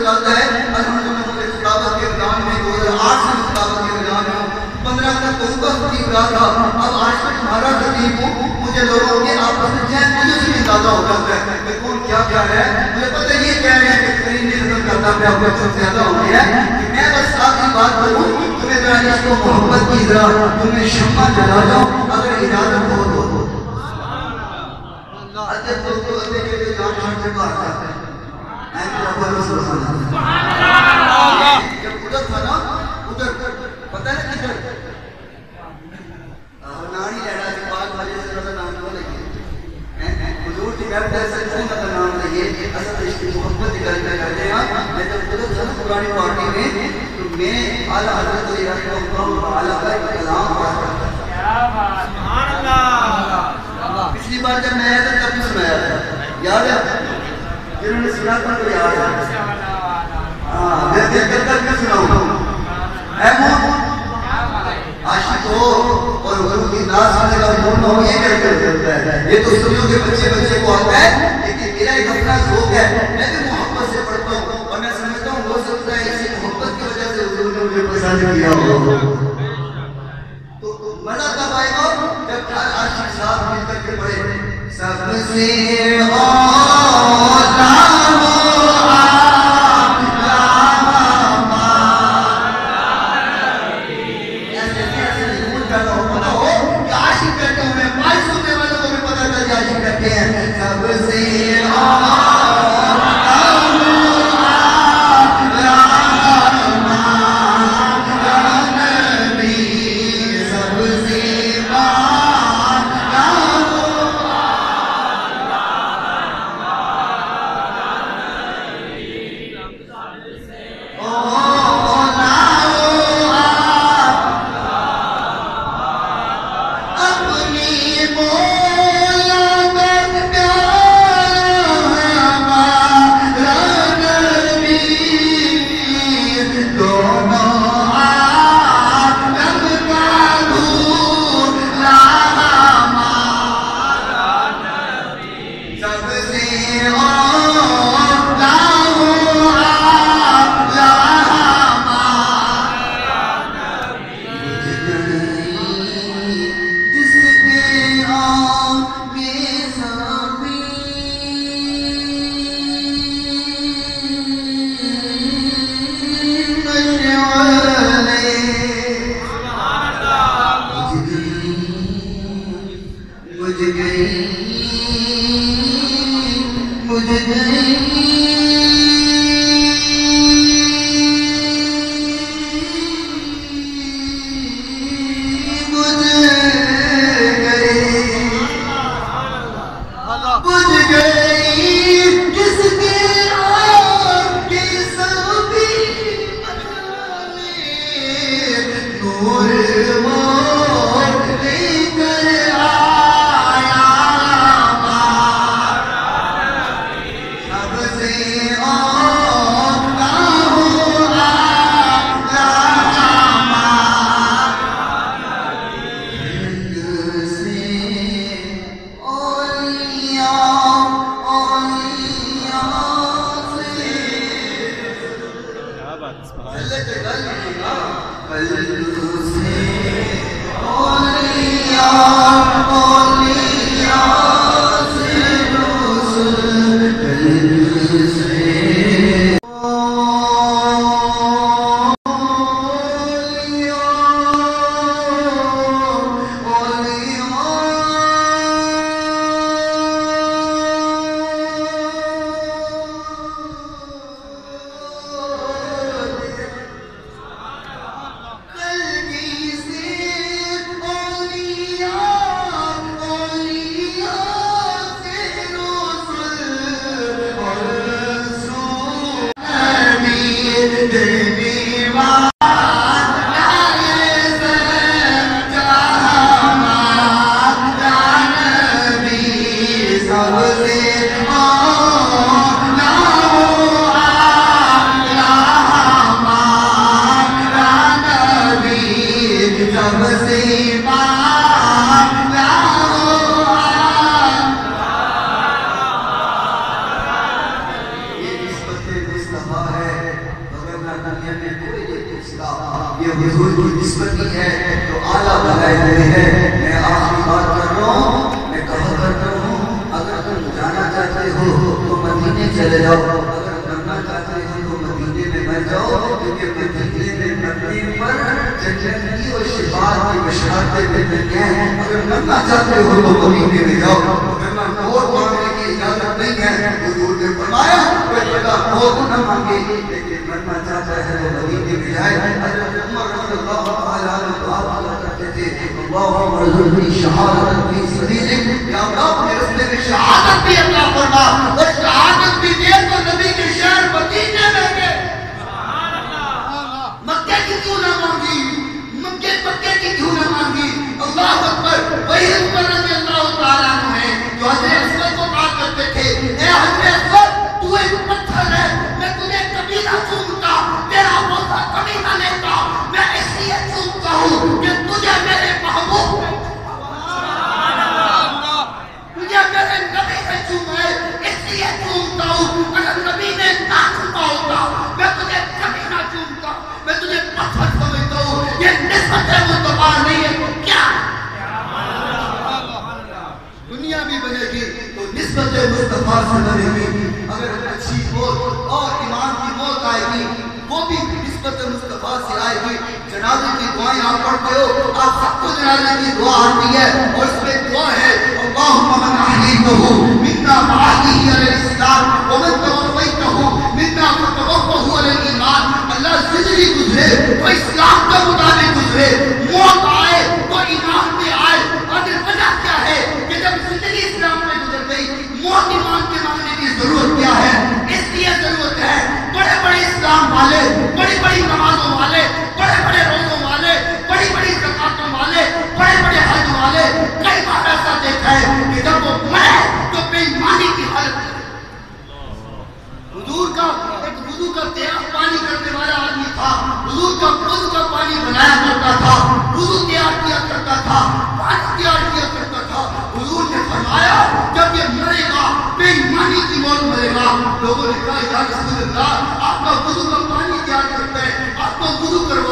آتا ہے الحمدللہ مجھے خطابت کے میدان میں 2008 سے خطابت کے میدان میں 15 تک تو کا خطیب رہا تھا. اب آج میں تمہارا خطیب ہوں. مجھے لوگوں کے آپس میں چین مجھے سے بھی زیادہ ہو جاتا ہے کہ کون کیا کہہ رہا ہے. مجھے پتہ یہ کہہ رہے ہیں کہ کریم نے ختم کرتا پہ آپ کو سب زیادہ ہو گیا ہے کہ میں بس آخری بات کروں. تمہیں میرا عشق و محبت کی ذرا تمہیں شمع جلا جاؤں اگر اجازت ہو تو. ادھر تو ادھر کے لیے جان چھوڑ کے باہر جاتا ہے. میں تو ابر سبحان اللہ. جب ادھر تھا نا ادھر پتہ ہے کدھر ناری لہرا کے بعد والے سے نظر نام کو لگے حضور کی گھر پیسے سے نظر نام لگے. اصل عشق محبت کی گل کرتے ہیں. میں جب ادھر تھا پرانی پارٹی میں تو میں اعلیٰ حضرت علی رحمہ اللہ تعالیٰ کا کلام پڑھا کرتا تھا. سبحان اللہ. پچھلی بار جب میں آیا تھا تب بھی سنایا تھا. یاد ہے جنہوں نے سنا تھا تو یاد ہے. میں دیکھ کر بھی سناؤں. اے موت عاشق ہو اور غروب کی ناز آنے کا مون نہ ہو یہ کہہ کر چلتا ہے. یہ تو سنیوں کے بچے کو آتا ہے لیکن میرا ایک اپنا ذوق ہے. میں بھی محبت سے پڑھتا ہوں اور میں سمجھتا ہوں ہو سکتا ہے اسی محبت کی وجہ سے حضور نے مجھے پسند کیا ہو. تو مزہ کب آئے گا جب ہر عاشق ساتھ مل کر کے پڑھے. سب سے اولا دنیا میں کوئی نہیں پوچھتا. یہ حضور کی نسبتی ہے تو اعلیٰ بنائے ہوئے ہیں. میں آخری بات کر رہا ہوں، میں کہا کرتا ہوں اگر تم جانا چاہتے ہو تو مدینے چلے جاؤ، اگر مرنا چاہتے ہو تو مدینے میں مر جاؤ، کیونکہ مدینے میں مرنے پر جنت کی اور شفاعت کی بشارتیں ملتی ہیں. اگر مرنا چاہتے ہو تو مدینے میں جاؤ. ورنہ موت مانگنے کی اجازت نہیں ہے. حضور نے فرمایا کوئی بندہ موت نہ مانگے لیکن مرنا چاہتا ہے تو مدینے میں جائے. حضرت عمر رضی اللہ تعالیٰ عنہ دعا کرتے تھے اللہم ارزقنی شہادت فی سبیلک، یا اللہ اپنے راستے میں شہادت بھی عطا فرما، اور شہادت بھی دے تو نبی کے شہر مدینے میں گئے. مکے کی کیوں نہ مانگی، مکے کی کیوں نہ مانگی. اللہ اکبر. وہی عمر رضی اللہ تعالیٰ عنہ ہیں جو حضرت اسود کو کہا کرتے تھے اے حضرت اسود تو ایک پتھر ہے، میں تجھے کبھی نہ چومتا، تیرا بوسہ کبھی نہ لیتا، میں اس لیے چومتا ہوں کہ تجھے میرے محبوب تجھے میرے نبی نے چوما ہے، اس لیے چومتا ہوں. اگر نبی نے نہ چوما ہوتا میں تجھے کبھی نہ چومتا، میں تجھے پتھر سمجھتا ہوں. یہ نسبت مصطفیٰ نہیں ہے تو کیا؟ دنیا بھی بنے گی تو نسبت مصطفیٰ سے بنے گی. اگر اچھی موت اور ایمان کی موت آئے گی وہ بھی نسبت مصطفیٰ سے آئے گی. جنازے کی دعائیں آپ پڑھتے ہو، آپ سب کو جنازے کی دعا آتی ہے اور اس میں دعا ہے اللہم من احییتہ منا فاحیہ علی الاسلام ومن توفیتہ منا فتوفہ علی الایمان. اللہ زندگی گزرے تو اسلام کے مطابق گزرے، موت آئے تو ایمان میں آئے. اور وجہ کیا ہے کہ جب زندگی اسلام میں گزر گئی موت ایمان کے مانگنے کی ضرورت کیا ہے؟ اس لیے ضرورت ہے بڑے بڑے اسلام والے، بڑی بڑی نمازوں والے، بڑے بڑے روزوں والے، بڑی بڑی زکاتوں والے، بڑے بڑے حج والے کئی بار ایسا دیکھا ہے کہ جب وہ مرے تو بے ایمانی کی حالت. حضور کا ایک وضو کا تیار پانی کرنے والا آدمی تھا، حضور کا وضو کا پانی بنایا کرتا تھا، وضو تیار کیا کرتا تھا، پانی تیار کیا کرتا تھا. حضور نے فرمایا جب یہ مرے گا بے ایمانی کی موت مرے گا. لوگوں نے کہا یا رسول اللہ آپ کا وضو کا پانی تیار کرتے ہیں، آپ کو وضو کروا